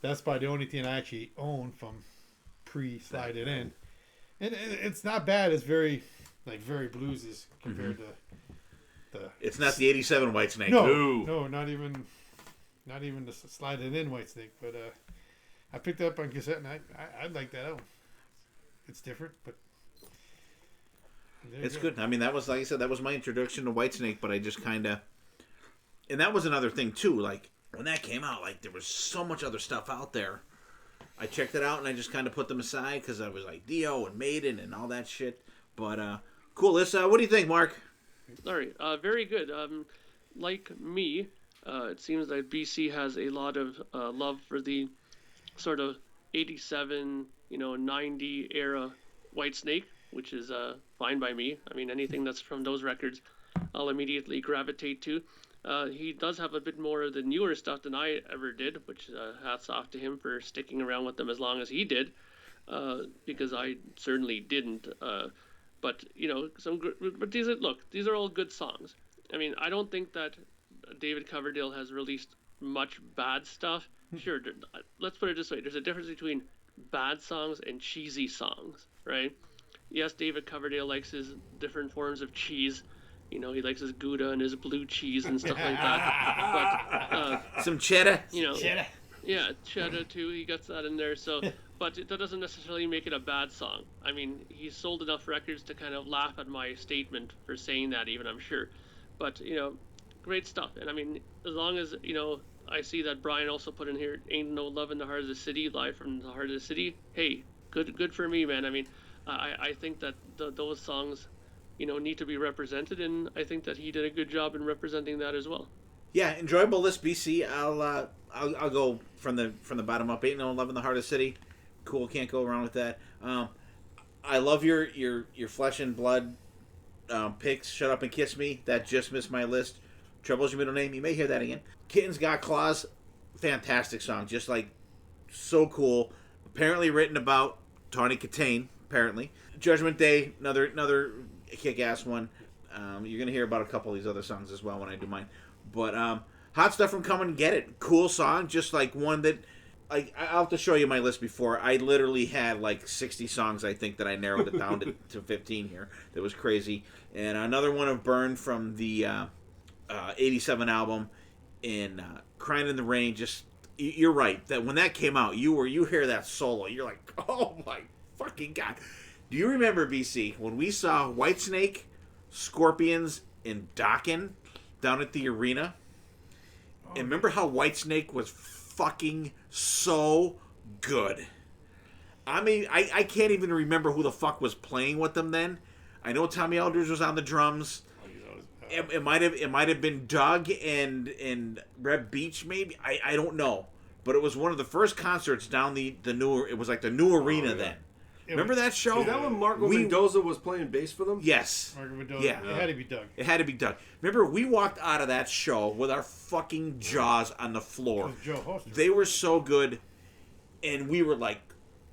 That's probably the only thing I actually own from pre-Slide It In. And it's not bad. It's very bluesy compared to the... It's not the 87 Whitesnake. No, not even the Slide It In Whitesnake. But I picked it up on cassette, and I like that album. It's different, but... It's good. I mean, that was, like I said, that was my introduction to Whitesnake, but I just kind of... And that was another thing, too. Like, when that came out, like, there was so much other stuff out there. I checked it out, and I just kind of put them aside, because I was like Dio and Maiden and all that shit. But, cool. What do you think, Mark? All right. Very good. Like me, it seems that BC has a lot of love for the sort of 87, 90 era Whitesnake, which is fine by me. I mean, anything that's from those records, I'll immediately gravitate to. He does have a bit more of the newer stuff than I ever did, which hats off to him for sticking around with them as long as he did, because I certainly didn't. But but these are all good songs. I mean, I don't think that David Coverdale has released much bad stuff. Sure, let's put it this way: there's a difference between bad songs and cheesy songs, right? Yes, David Coverdale likes his different forms of cheese. He likes his Gouda and his blue cheese and stuff like that. But some cheddar. Cheddar. Yeah, cheddar too. He gets that in there. So, but that doesn't necessarily make it a bad song. I mean, he's sold enough records to kind of laugh at my statement for saying that, even I'm sure. But great stuff. And I mean, as long as I see that Brian also put in here, "Ain't No Love in the Heart of the City," live from the heart of the city. Hey, good for me, man. I mean, I think that those songs, need to be represented, and I think that he did a good job in representing that as well. Yeah, enjoyable list, BC. I'll go from the bottom up. "Ain't No Love in the Heart of the City." Cool, can't go wrong with that. I love your flesh and blood picks. "Shut Up and Kiss Me." That just missed my list. "Trouble's Your Middle Name." You may hear that again. "Kittens Got Claws." Fantastic song. Just like so cool. Apparently written about Tawny Katane. Apparently. "Judgment Day." Another kick-ass one. You're gonna hear about a couple of these other songs as well when I do mine. But "Hot Stuff from Come and Get It." Cool song. Just like one that. I'll have to show you my list before. I literally had like 60 songs, I think, that I narrowed it down to 15 here. That was crazy. And another one of Burn from the 87 album, in "Crying in the Rain." Just, you're right. That when that came out, you hear that solo. You're like, oh my fucking God. Do you remember, BC, when we saw Whitesnake, Scorpions, and Dokken down at the arena? And remember how Whitesnake was fucking so good. I mean, I can't even remember who the fuck was playing with them then. I know Tommy Elders was on the drums. It might have been Doug and Reb Beach, maybe. I don't know, but it was one of the first concerts down the new. It was like the new arena then. Remember that show? Is that when Marco Mendoza was playing bass for them? Yes. Marco Mendoza. Yeah. It had to be Doug. It had to be Doug. Remember, we walked out of that show with our fucking jaws on the floor. Joe Hoster. They were so good, and we were like,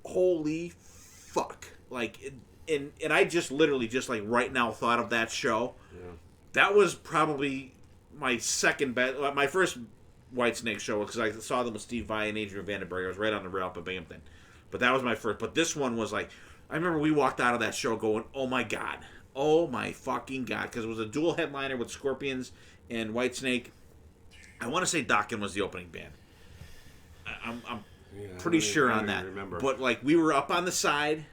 holy fuck. Like, and I just literally just like right now thought of that show. Yeah. That was probably my second best. My first Whitesnake show was because I saw them with Steve Vai and Adrian Vandenberg. I was right on the rail up at Binghamton. But that was my first. But this one was like, I remember we walked out of that show going, oh my God. Oh my fucking God. Because it was a dual headliner with Scorpions and Whitesnake. I want to say Dokken was the opening band. I'm pretty sure on that. Remember. But like, we were up on the side.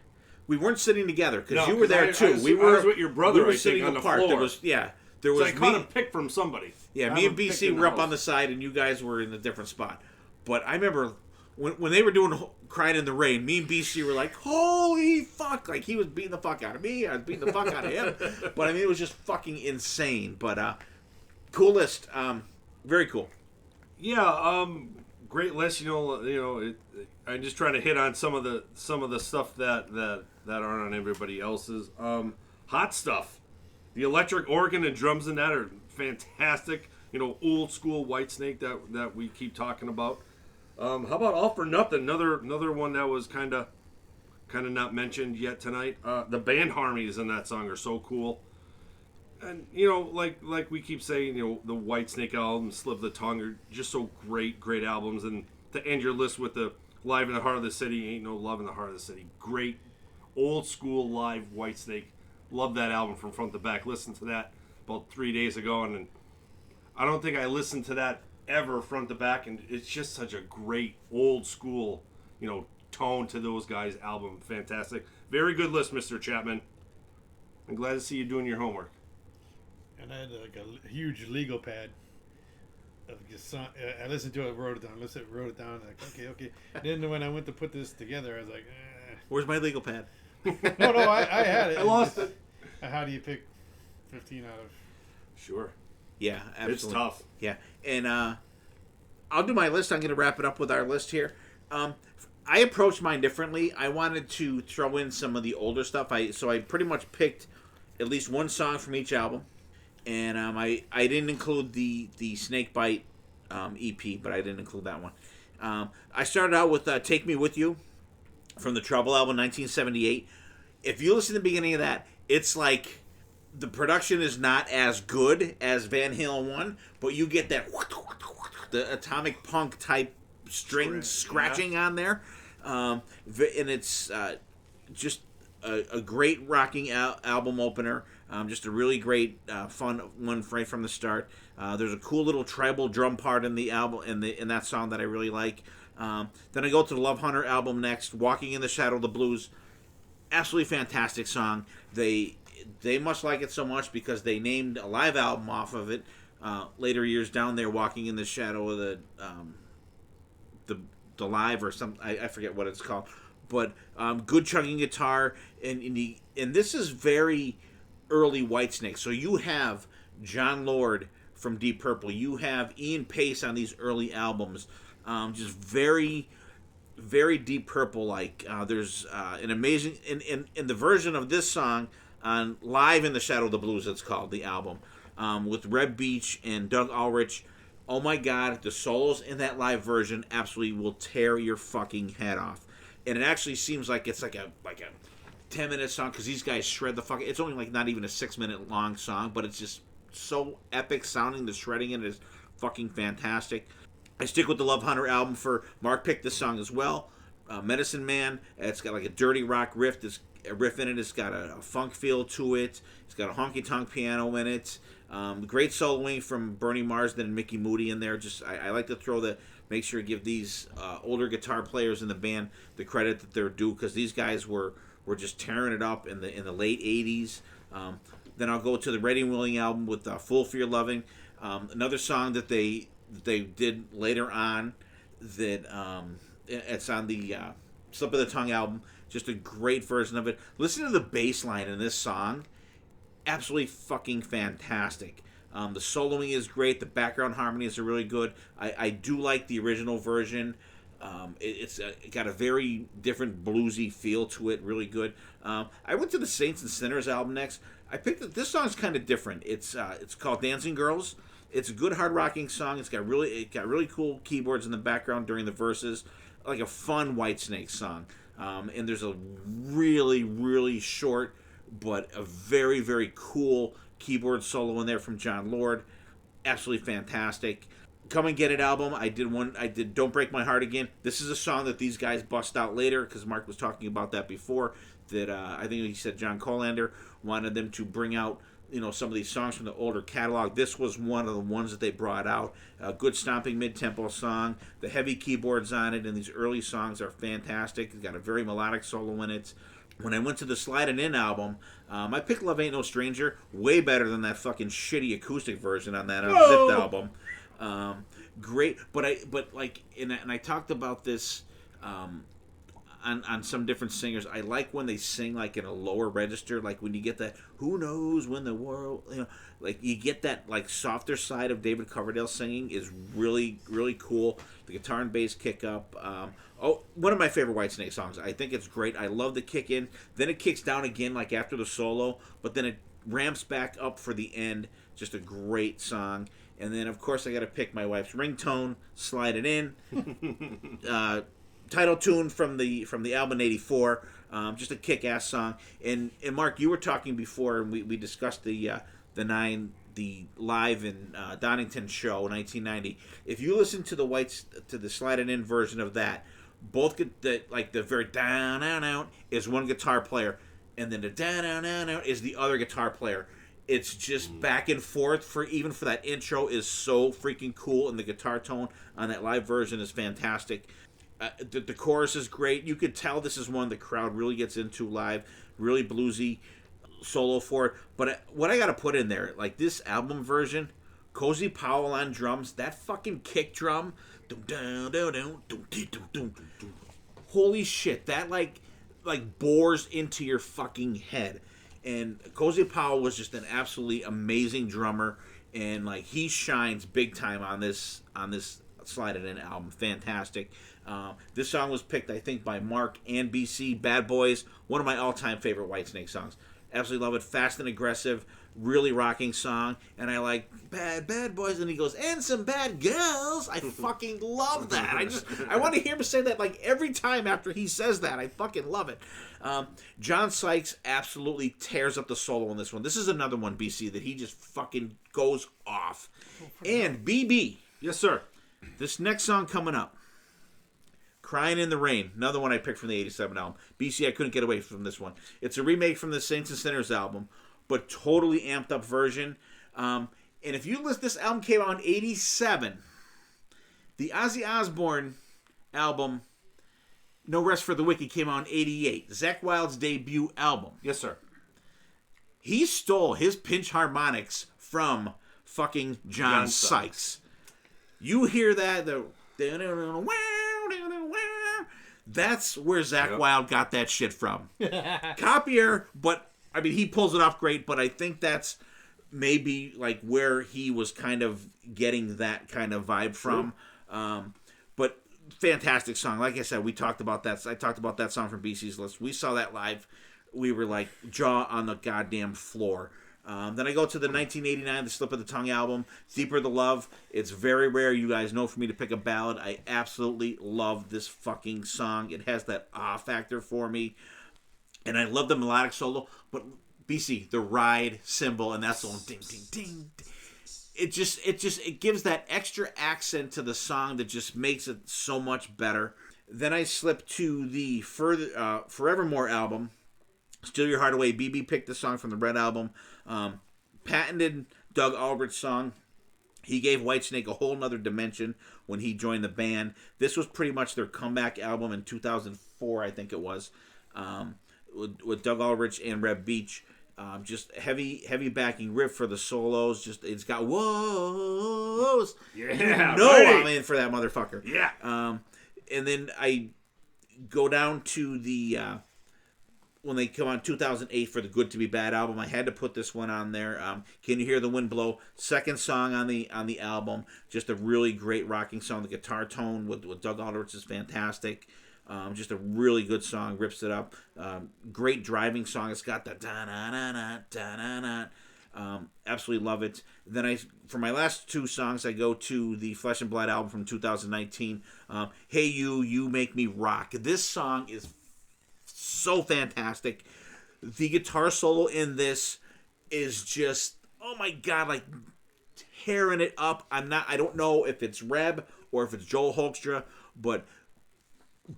We weren't sitting together because you were 'cause there too. I was with your brother. We were I sitting think, on apart. the floor. There was I caught a pick from somebody. Yeah, I me have and a pick BC in were up house. on the side, and you guys were in a different spot. But I remember when they were doing "Crying in the Rain," me and BC were like, "Holy fuck!" Like, he was beating the fuck out of me, I was beating the fuck out of him. But I mean, it was just fucking insane. But cool list, very cool. Yeah, great list. I'm just trying to hit on some of the stuff that aren't on everybody else's. Hot Stuff, the electric organ and drums in that are fantastic. Old school Whitesnake that we keep talking about. How about "All for Nothing"? Another one that was kind of not mentioned yet tonight. The band harmonies in that song are so cool. And like we keep saying, the Whitesnake album, "Slip the Tongue" are just so great albums. And to end your list with the "Live in the Heart of the City," "Ain't No Love in the Heart of the City," great old school live Whitesnake. Love that album from front to back. Listened to that about 3 days ago, and I don't think I listened to that ever front to back. And it's just such a great old school, tone to those guys' album. Fantastic, very good list, Mr. Chapman. I'm glad to see you doing your homework. And I had like a huge legal pad of just song. I listened to it, wrote it down. Wrote it down. Like, okay. Then when I went to put this together, I was like, Where's my legal pad? No, I had it. I lost it. How do you pick 15 out of? Sure. Yeah, absolutely. It's tough. Yeah, and I'll do my list. I'm going to wrap it up with our list here. I approached mine differently. I wanted to throw in some of the older stuff. So I pretty much picked at least one song from each album, and I didn't include the Snakebite EP, but I didn't include that one. I started out with "Take Me With You" from the Trouble album, 1978. If you listen to the beginning of that, it's like the production is not as good as Van Halen 1, but you get that the atomic punk type string scratching on there, and it's just a great rocking album opener. Just a really great fun one right from the start. There's a cool little tribal drum part in the album in that song that I really like. Then I go to the Love Hunter album next, "Walking in the Shadow of the Blues." Absolutely fantastic song. they must like it so much because they named a live album off of it. Later years down there, Walking in the Shadow of the Live or something. I forget what it's called. But good chugging guitar, and this is very early Whitesnake. So you have John Lord from Deep Purple. You have Ian Pace on these early albums. Just very, very Deep Purple like. There's an amazing in the version of this song on Live in the Shadow of the Blues. It's called the album with Reb Beach and Doug Ulrich. Oh my God, the solos in that live version absolutely will tear your fucking head off. And it actually seems like it's like a 10-minute song because these guys shred the fuck. It's only like not even a 6-minute long song, but it's just so epic sounding. The shredding in it is fucking fantastic. I stick with the Love Hunter album for Mark picked this song as well. Medicine Man. It's got like a dirty rock riff. This riff in it. It's got a funk feel to it. It's got a honky tonk piano in it. Great soloing from Bernie Marsden and Mickey Moody in there. Just I like to make sure to give these older guitar players in the band the credit that they're due because these guys were just tearing it up in the late '80s. Then I'll go to the Ready and Willing album with Fool for Your Loving, another song that they did later on that it's on the Slip of the Tongue album. Just a great version of it. Listen to the bass line in this song. Absolutely fucking fantastic. The soloing is great. The background harmonies are really good. I do like the original version. It's got a very different bluesy feel to it. Really good. I went to the Saints and Sinners album next. I picked it. This song's kind of different. It's called Dancing Girls. It's a good hard rocking song. It got really cool keyboards in the background during the verses. Like a fun Whitesnake song. And there's a really, really short but a very, very cool keyboard solo in there from John Lord. Absolutely fantastic. Come and Get It album. I did Don't Break My Heart Again. This is a song that these guys bust out later because Mark was talking about that before. That I think he said John Colander wanted them to bring out some of these songs from the older catalog. This was one of the ones that they brought out. A good stomping mid-tempo song. The heavy keyboards on it and these early songs are fantastic. It's got a very melodic solo in it. When I went to the Slidin' In album, I picked Love Ain't No Stranger. Way better than that fucking shitty acoustic version on that Zipped album. Great, but I talked about this on some different singers. I like when they sing like in a lower register, like when you get that "Who knows when the world," like you get that like softer side of David Coverdale singing is really, really cool. The guitar and bass kick up. One of my favorite Whitesnake songs. I think it's great. I love the kick in. Then it kicks down again like after the solo, but then it ramps back up for the end. Just a great song. And then of course I got to pick my wife's ringtone, Slide It In. Title tune from the album '84, just a kick-ass song. And Mark, you were talking before, and we discussed the live in Donington show 1990. If you listen to the Slide It In version of that, both the very down out is one guitar player, and then the down out is the other guitar player. It's just back and forth for that intro is so freaking cool, and the guitar tone on that live version is fantastic. The chorus is great. You could tell this is one the crowd really gets into live. Really bluesy solo for it. But what I got to put in there, like this album version, Cozy Powell on drums, that fucking kick drum, holy shit, that like bores into your fucking head. And Cozy Powell was just an absolutely amazing drummer, and like he shines big time on this Slide It In album. Fantastic. This song was picked, I think, by Mark and BC. Bad Boys, one of my all-time favorite Whitesnake songs. Absolutely love it. Fast and aggressive, really rocking song. And I like bad boys, and he goes, and some bad girls. I fucking love that. I want to hear him say that like every time after he says that. I fucking love it. John Sykes absolutely tears up the solo on this one. This is another one, BC, that he just fucking goes off. And BB. Yes, sir. This next song coming up, Crying in the Rain, another one I picked from the '87 album. BC, I couldn't get away from this one. It's a remake from the Saints and Sinners album, but totally amped up version. And if you listen, this album came out in '87. The Ozzy Osbourne album, No Rest for the Wicked, came out in '88. Zakk Wylde's debut album. Yes, sir. he stole his pinch harmonics from fucking John Sykes. You hear that? That's where Zakk Wylde got that shit from. Copier, but I mean, he pulls it off great, but I think that's maybe like where he was kind of getting that kind of vibe from. But fantastic song. Like I said, we talked about that. I talked about that song from BC's list. We saw that live. We were like jaw on the goddamn floor. Then I go to the 1989 The Slip of the Tongue album, Deeper the Love. It's very rare, you guys know, for me to pick a ballad. I absolutely love this fucking song. It has that factor for me. And I love the melodic solo, but BC, the ride cymbal, and that's all ding, ding, ding. It gives that extra accent to the song that just makes it so much better. Then I slip to the Forevermore album, Steal Your Heart Away. BB picked the song from the Red album. Patented Doug Aldrich song. He gave Whitesnake a whole nother dimension when he joined the band. This was pretty much their comeback album in 2004, I think it was, with Doug Aldrich and Reb Beach. Just heavy backing riff for the solos. Just it's got whoas. Yeah, I'm in for that motherfucker. Yeah. And then I go down to the when they come on 2008 for the Good to Be Bad album. I had to put this one on there. Can You Hear the Wind Blow? Second song on the album. Just a really great rocking song. The guitar tone with Doug Aldrich is fantastic. Just a really good song. Rips it up. Great driving song. It's got the da-na-na-na, da-na-na. Absolutely love it. Then for my last two songs, I go to the Flesh and Blood album from 2019. Hey You Make Me Rock. This song is so fantastic. The guitar solo in this is just, oh my god, like tearing it up. I don't know if it's Reb or if it's Joel Hoekstra, but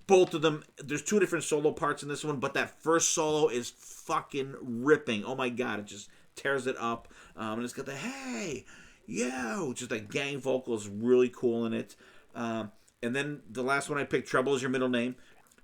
both of them, there's two different solo parts in this one, but that first solo is fucking ripping. Oh my god, it just tears it up. And it's got the hey, yo, just like gang vocals, really cool in it. And then the last one I picked, Trouble Is Your Middle Name.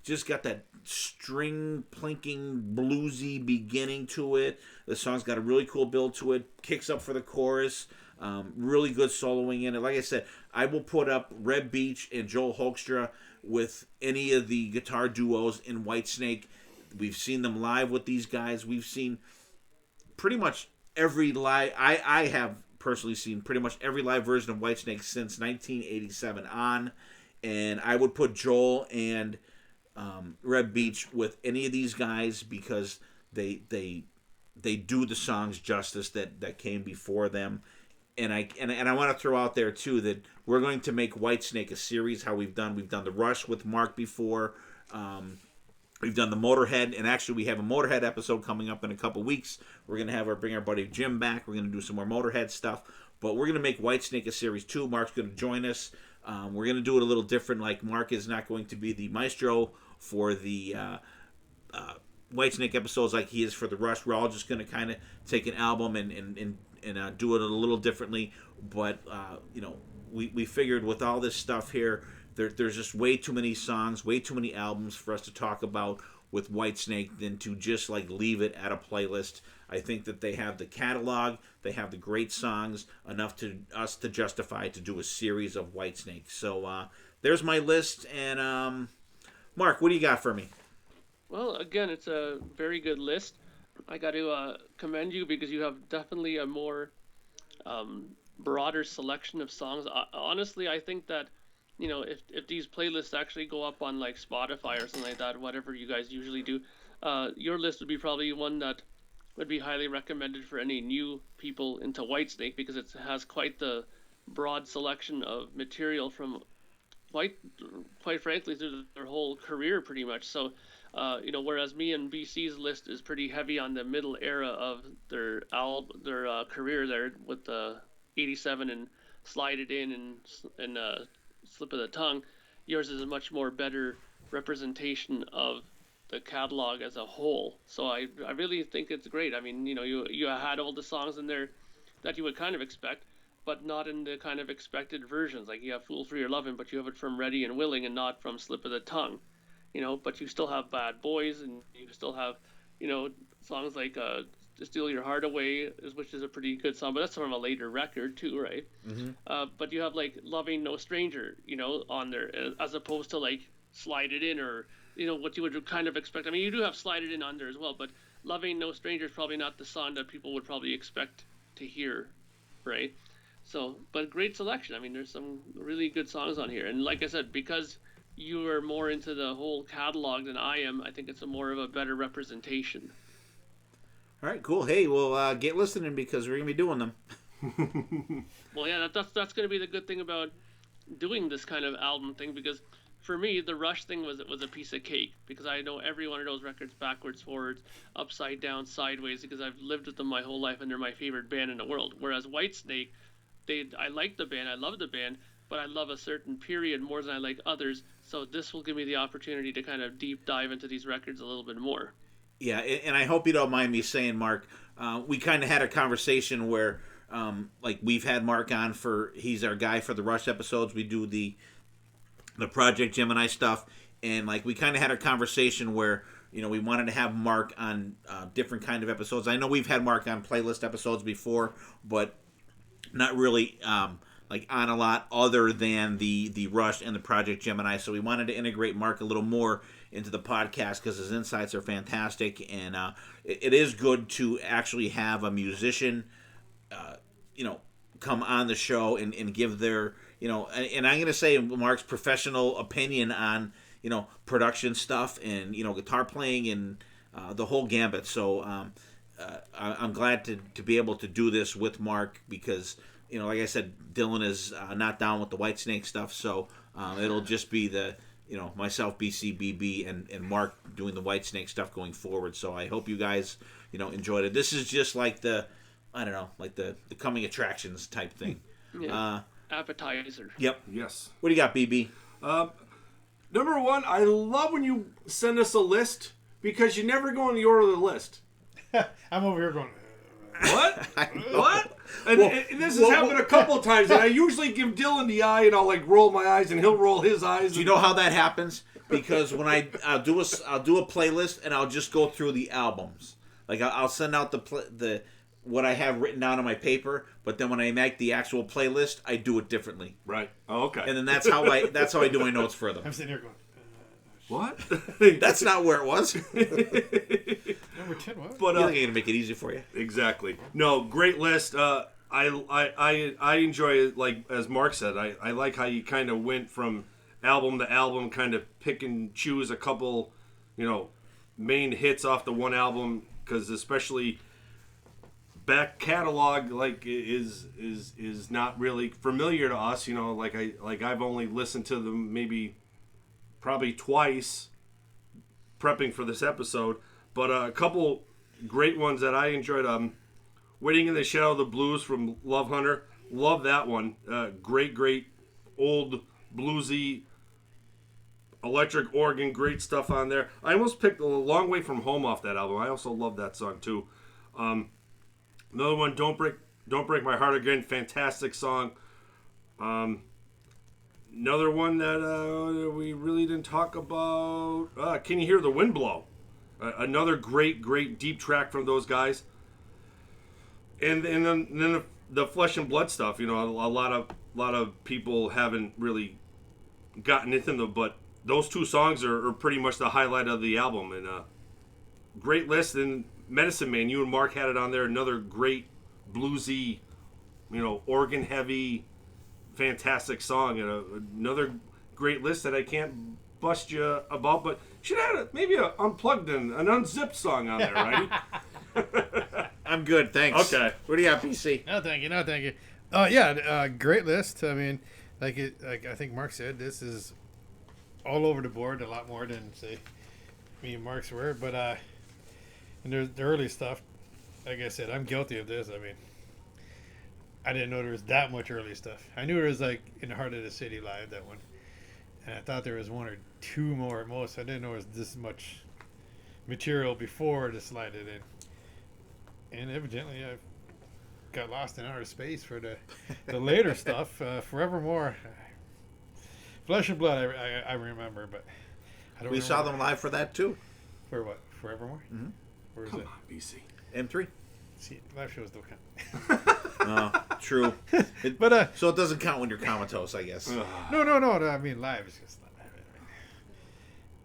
Just got that string plinking bluesy beginning to it. The song's got a really cool build to it. Kicks up for the chorus. Really good soloing in it. Like I said, I will put up Reb Beach and Joel Hoekstra with any of the guitar duos in Whitesnake. We've seen them live with these guys. We've seen pretty much every live. I have personally seen pretty much every live version of Whitesnake since 1987 on. And I would put Joel and Reb Beach with any of these guys because they do the songs justice that came before them. And I want to throw out there too that we're going to make Whitesnake a series. How we've done the Rush with Mark before. We've done the Motorhead, and actually we have a Motorhead episode coming up in a couple weeks. We're gonna bring our buddy Jim back. We're gonna do some more Motorhead stuff, but we're gonna make Whitesnake a series too. Mark's gonna join us. We're gonna do it a little different. Like Mark is not going to be the maestro for the Whitesnake episodes like he is for the Rush. We're all just gonna kind of take an album and do it a little differently. But we figured with all this stuff here, there's just way too many songs, way too many albums for us to talk about with Whitesnake than to just like leave it at a playlist. I think that they have the catalog, they have the great songs, enough to us to justify to do a series of Whitesnake. So there's my list. And Mark, what do you got for me? Well, again, it's a very good list. I got to commend you because you have definitely a more broader selection of songs. Honestly, I think that, if these playlists actually go up on like Spotify or something like that, whatever you guys usually do, your list would be probably one that would be highly recommended for any new people into Whitesnake because it has quite the broad selection of material from quite frankly through their whole career pretty much. So whereas me and BC's list is pretty heavy on the middle era of their career there with the 87 and Slide It In and Slip of the Tongue, yours is a much more better representation of the catalog as a whole. So I really think it's great. I mean, you had all the songs in there that you would kind of expect, but not in the kind of expected versions. Like you have Fool for Your Lovin', but you have it from Ready and Willing and not from Slip of the Tongue. But you still have Bad Boys, and you still have, songs like Steal Your Heart Away, which is a pretty good song, but that's from a later record too, right? But you have like Loving No Stranger, on there, as opposed to like Slide It In, or what you would kind of expect. I mean, you do have Slide It In on there as well, but Loving No Stranger is probably not the song that people would probably expect to hear, right? So, but great selection. I mean, there's some really good songs on here, and like I said, because you are more into the whole catalog than I am, I think it's a more of a better representation. All right, cool. Hey, well, get listening because we're gonna be doing them. Well, yeah, that's going to be the good thing about doing this kind of album thing, because for me, the Rush thing was a piece of cake, because I know every one of those records backwards, forwards, upside down, sideways, because I've lived with them my whole life and they're my favorite band in the world. Whereas Whitesnake, I like the band, I love the band, but I love a certain period more than I like others. So this will give me the opportunity to kind of deep dive into these records a little bit more. Yeah, and I hope you don't mind me saying, Mark, we kind of had a conversation where, like, we've had Mark on he's our guy for the Rush episodes. We do the Project Gemini stuff, and, like, we kind of had a conversation where, we wanted to have Mark on different kind of episodes. I know we've had Mark on playlist episodes before, but not really, like, on a lot other than the Rush and the Project Gemini. So we wanted to integrate Mark a little more into the podcast because his insights are fantastic, and it is good to actually have a musician, come on the show and give their, and I'm going to say Mark's professional opinion on, production stuff and, guitar playing and the whole gambit. So I'm glad to be able to do this with Mark because, like I said, Dylan is not down with the Whitesnake stuff, so it'll just be myself, BCBB, and Mark doing the Whitesnake stuff going forward. So I hope you guys, enjoyed it. This is just like the coming attractions type thing. Yeah. Appetizer. Yep. Yes. What do you got, BB? Number one, I love when you send us a list because you never go in the order of the list. I'm over here going, What? What? And this has happened a couple of times, and I usually give Dylan the eye, and I'll like roll my eyes, and he'll roll his eyes. Do you know how that happens? Because when I'll do a playlist, and I'll just go through the albums. Like I'll send out the what I have written down on my paper, but then when I make the actual playlist, I do it differently. Right. Oh, okay. And then that's how I do my notes for them. I'm sitting here going, what? That's not where it was. number 10, what? But You think I'm gonna make it easy for you? exactly. No, great list. I enjoy it. Like as Mark said, I like how you kind of went from album to album, kind of pick and choose a couple, main hits off the one album, because especially back catalog is not really familiar to us. I've only listened to them probably twice prepping for this episode, but a couple great ones that I enjoyed. Waiting in the Shadow of the Blues from Love Hunter, love that one. Great old bluesy electric organ, great stuff on there. I almost picked A Long Way From Home off that album. I also love that song too. Another one, Don't Break My Heart Again, fantastic song. Another one that we really didn't talk about, Can You Hear the Wind Blow? Another great deep track from those guys. And then the Flesh and Blood stuff. A lot of people haven't really gotten into them, but those two songs are pretty much the highlight of the album. And great list. And Medicine Man, you and Mark had it on there. Another great bluesy, organ heavy, fantastic song, and another great list that I can't bust you about, but should have maybe an unplugged and an unzipped song on there, right? I'm good, thanks. Okay. What do you got, PC? No, thank you. Yeah, great list. I mean, like I think Mark said, this is all over the board, a lot more than, say, me and Mark's were, but and there's the early stuff, like I said, I'm guilty of this. I mean, I didn't know there was that much early stuff. I knew it was like In the Heart of the City Live, that one. And I thought there was one or two more at most. I didn't know there was this much material before to slide it in. And evidently I got lost in outer space for the later stuff. Forevermore. Flesh and Blood, I remember, but I don't We remember. saw them live for that too. For what? Forevermore? Mhm. Where is Come it? on, BC. M3. See, live shows don't count. True. But So it doesn't count when you're comatose, I guess. no. I mean, live is just not.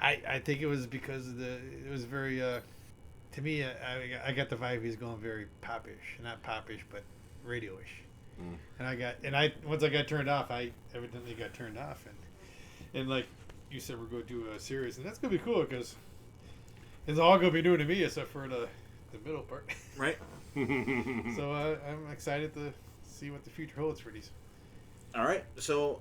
I think it was because it was very to me. I got the vibe he's going very popish, not popish, but radio-ish. And once I got turned off, I evidently got turned off, and like you said, we're going to do a series, and that's gonna be cool because it's all gonna be new to me except for the middle part. Right. So I'm excited to see what the future holds for these. All right, so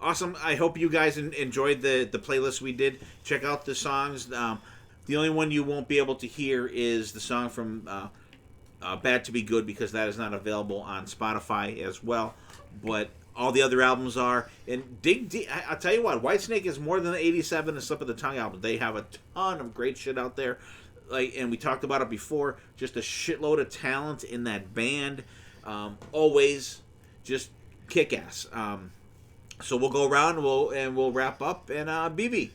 awesome. I hope you guys enjoyed the playlist we did. Check out the songs. The only one you won't be able to hear is the song from Bad to Be Good, because that is not available on Spotify as well. But all the other albums are. And dig deep. I'll tell you what, Whitesnake is more than the 87 and Slip of the Tongue album. They have a ton of great shit out there. And we talked about it before. Just a shitload of talent in that band. Always just kick-ass. So we'll go around and we'll wrap up. And BB.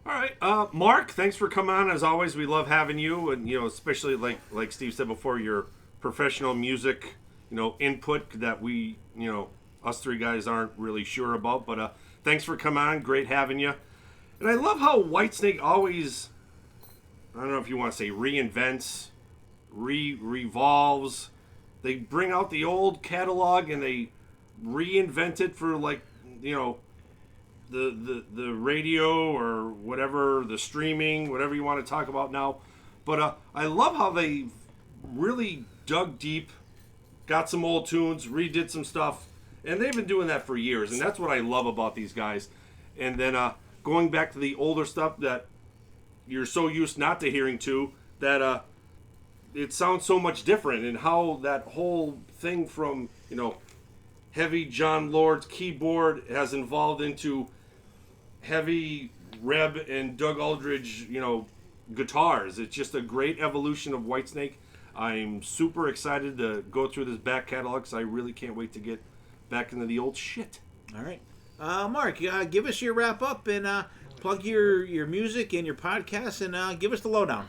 All right, Mark, thanks for coming on. As always, we love having you, and especially like Steve said before, your professional music, input that we, us three guys aren't really sure about. But thanks for coming on. Great having you. And I love how Whitesnake always, I don't know if you want to say reinvents, revolves. They bring out the old catalog and they reinvent it for the radio or whatever, the streaming, whatever you want to talk about now. But I love how they really dug deep, got some old tunes, redid some stuff, and they've been doing that for years, and that's what I love about these guys. And then going back to the older stuff that you're so used not to hearing to, that it sounds so much different, and how that whole thing from, heavy John Lord's keyboard has evolved into heavy Reb and Doug Aldridge, guitars. It's just a great evolution of Whitesnake. I'm super excited to go through this back catalog because I really can't wait to get back into the old shit. All right. Mark, give us your wrap up and plug your music and your podcast and give us the lowdown.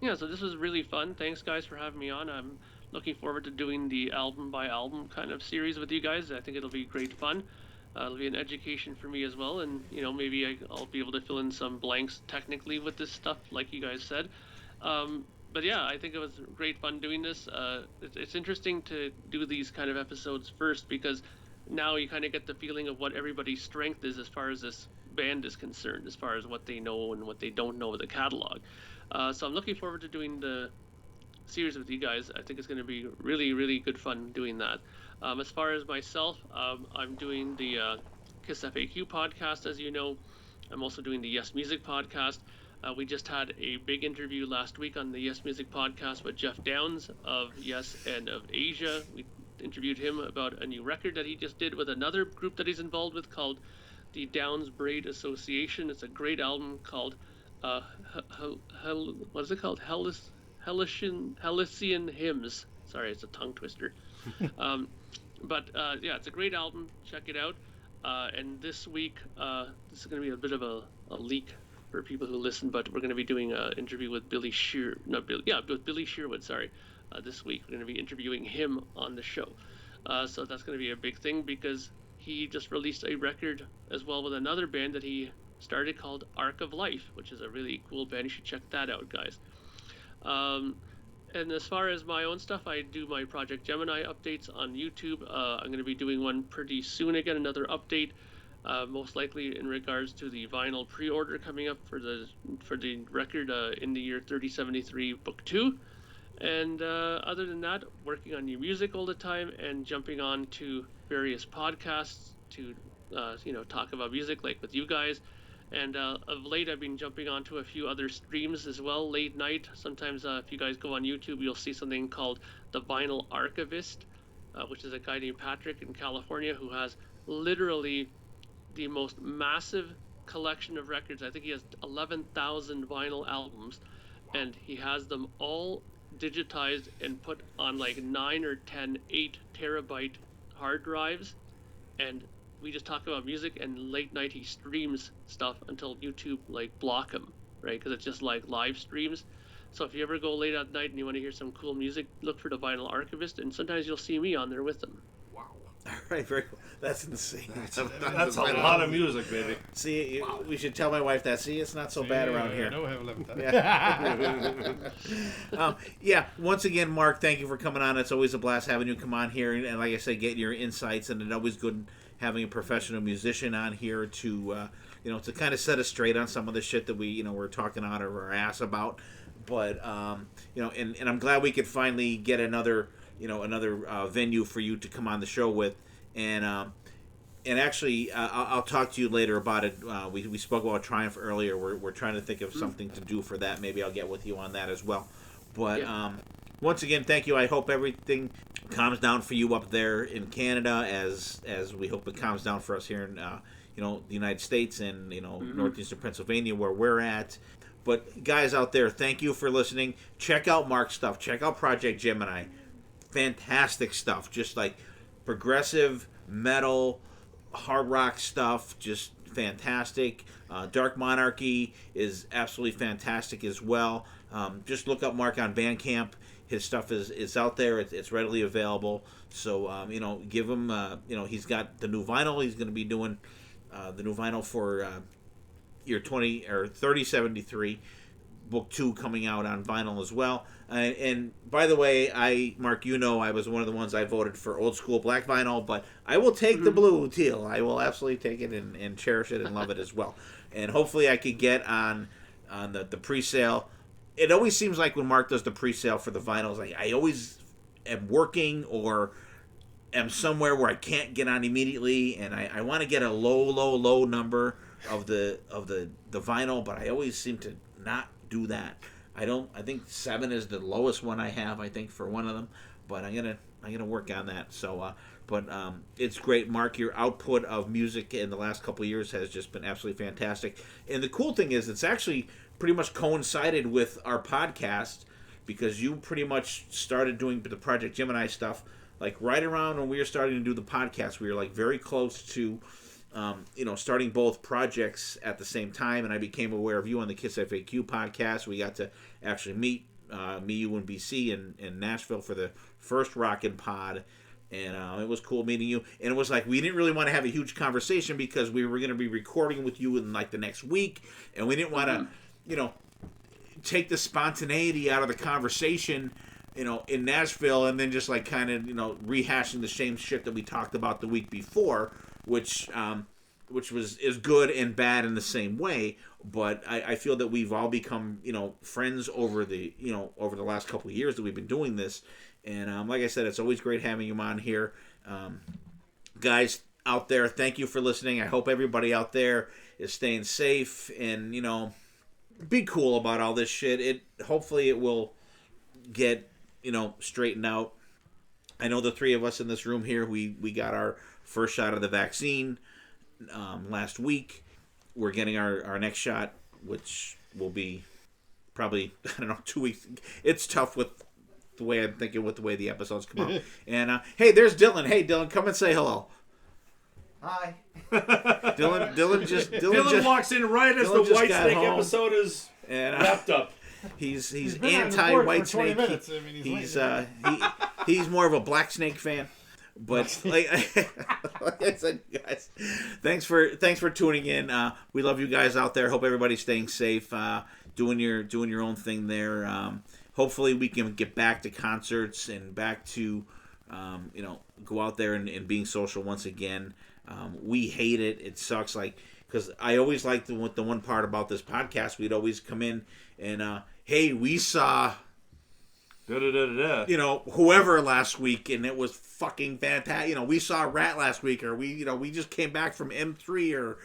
Yeah, so this was really fun. Thanks, guys, for having me on. I'm looking forward to doing the album by album kind of series with you guys. I think it'll be great fun. It'll be an education for me as well, and maybe I'll be able to fill in some blanks technically with this stuff, like you guys said. But yeah, I think it was great fun doing this. It's interesting to do these kind of episodes first because now you kind of get the feeling of what everybody's strength is as far as this band is concerned, as far as what they know and what they don't know of the catalog. So I'm looking forward to doing the series with you guys. I think it's going to be really, really good fun doing that. As far as myself, I'm doing the Kiss FAQ podcast, as you know. I'm also doing the Yes Music podcast. We just had a big interview last week on the Yes Music podcast with Jeff Downs of Yes and of Asia. We interviewed him about a new record that he just did with another group that he's involved with called the Downs Braid Association. It's a great album called what is it called? Hellesian Hymns. Sorry, it's a tongue twister. But yeah, it's a great album. Check it out. And this week, this is going to be a bit of a leak for people who listen, but we're going to be doing an interview with Billy Sherwood. Sorry, this week we're going to be interviewing him on the show. So that's going to be a big thing because he just released a record as well with another band that he started called Arc of Life, which is a really cool band. You should check that out, guys. And as far as my own stuff, I do my Project Gemini updates on YouTube. I'm going to be doing one pretty soon again, another update, most likely in regards to the vinyl pre-order coming up for the record in the year 3073 Book 2. And other than that, working on new music all the time and jumping on to various podcasts to talk about music, like with you guys. And of late, I've been jumping onto a few other streams as well, late night. Sometimes if you guys go on YouTube, you'll see something called The Vinyl Archivist, which is a guy named Patrick in California who has literally the most massive collection of records. I think he has 11,000 vinyl albums, and he has them all digitized and put on like 9 or 10 8-terabyte hard drives. And we just talk about music, and late night he streams stuff until YouTube like block him, right? Because it's just like live streams. So if you ever go late at night and you want to hear some cool music, look for the Vinyl Archivist, and sometimes you'll see me on there with them. All right, very cool. That's insane. That's a lot of music, baby. See, we should tell my wife that. See, it's not so bad around here. No, have 11 times. Yeah, once again, Mark, thank you for coming on. It's always a blast having you come on here. And like I said, getting your insights. And it's always good having a professional musician on here to, to kind of set us straight on some of the shit that we're talking out of our ass about. But, and I'm glad we could finally get another venue for you to come on the show with. And actually, I'll talk to you later about it. We spoke about Triumph earlier. We're trying to think of something to do for that. Maybe I'll get with you on that as well. But once again, thank you. I hope everything calms down for you up there in Canada, as we hope it calms down for us here in the United States and northeastern Pennsylvania where we're at. But guys out there, thank you for listening. Check out Mark's stuff. Check out Project Gemini. Fantastic stuff. Just like progressive metal, hard rock stuff. Just fantastic. Dark Monarchy is absolutely fantastic as well. Just look up Mark on Bandcamp. His stuff is out there. It's readily available. So give him. He's got the new vinyl. He's going to be doing the new vinyl for your 3073 book 2 coming out on vinyl as well. And by the way, Mark, I was one of the ones I voted for old school black vinyl, but I will take the blue teal. I will absolutely take it and cherish it and love it as well. And hopefully I could get on the pre-sale. It always seems like when Mark does the pre-sale for the vinyls, like I always am working or am somewhere where I can't get on immediately, and I want to get a low number of the vinyl, but I always seem to not do that. I think 7 is the lowest one I have, I think, for one of them, but I'm gonna work on that. So but it's great, Mark. Your output of music in the last couple of years has just been absolutely fantastic. And the cool thing is, it's actually pretty much coincided with our podcast, because you pretty much started doing the Project Gemini stuff like right around when we were starting to do the podcast. We were like very close to starting both projects at the same time, and I became aware of you on the Kiss FAQ podcast. We got to actually meet me, you, and BC in Nashville for the first Rockin' Pod, and it was cool meeting you. And it was like we didn't really want to have a huge conversation because we were going to be recording with you in like the next week, and we didn't want to, take the spontaneity out of the conversation, in Nashville, and then just like kind of rehashing the same shit that we talked about the week before, which is good and bad in the same way. But I feel that we've all become friends over the last couple of years that we've been doing this. And like I said, it's always great having you on here. Guys out there, thank you for listening. I hope everybody out there is staying safe and be cool about all this shit. Hopefully it will get straightened out. I know the three of us in this room here, we got our first shot of the vaccine last week. We're getting our next shot, which will be probably 2 weeks. It's tough with the way I'm thinking, with the way the episodes come out. And hey, there's Dylan. Hey, Dylan, come and say hello. Hi. Dylan Walks in right as the Whitesnake episode is wrapped up. He's been anti-Whitesnake. 20 minutes. I mean, He's more of a Black Snake fan. But like I said, guys, thanks for tuning in. We love you guys out there. Hope everybody's staying safe, doing your own thing there. Hopefully we can get back to concerts and back to go out there and being social once again. We hate it. It sucks. Like, because I always liked the one part about this podcast. We'd always come in and hey, we saw whoever last week, and it was fucking fantastic. We saw Rat last week, or we just came back from M3, or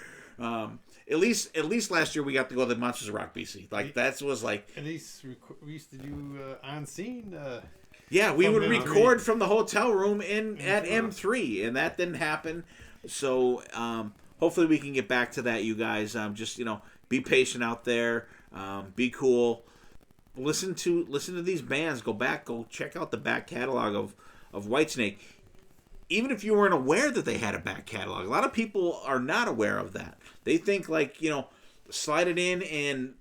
at least last year we got to go to the Monsters of Rock BC. Like that was like. At least we used to do on scene. Yeah, we would record from the hotel room at M3, and that didn't happen. So hopefully we can get back to that, you guys. Just be patient out there. Be cool. Listen to these bands. Go check out the back catalog of Whitesnake. Even if you weren't aware that they had a back catalog, a lot of people are not aware of that. They think like slide it in and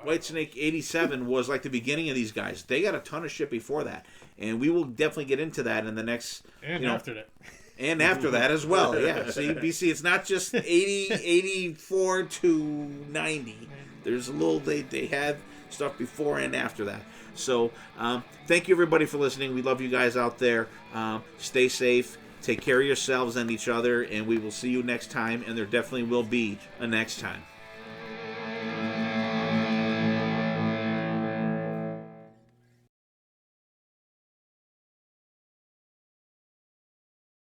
Whitesnake 87 was like the beginning of these guys. They got a ton of shit before that. And we will definitely get into that in the next... And after that. And after that as well, yeah. See, BC, it's not just 80, 84 to 90. There's a little... They had stuff before and after that. So, thank you, everybody, for listening. We love you guys out there. Stay safe. Take care of yourselves and each other. And we will see you next time. And there definitely will be a next time.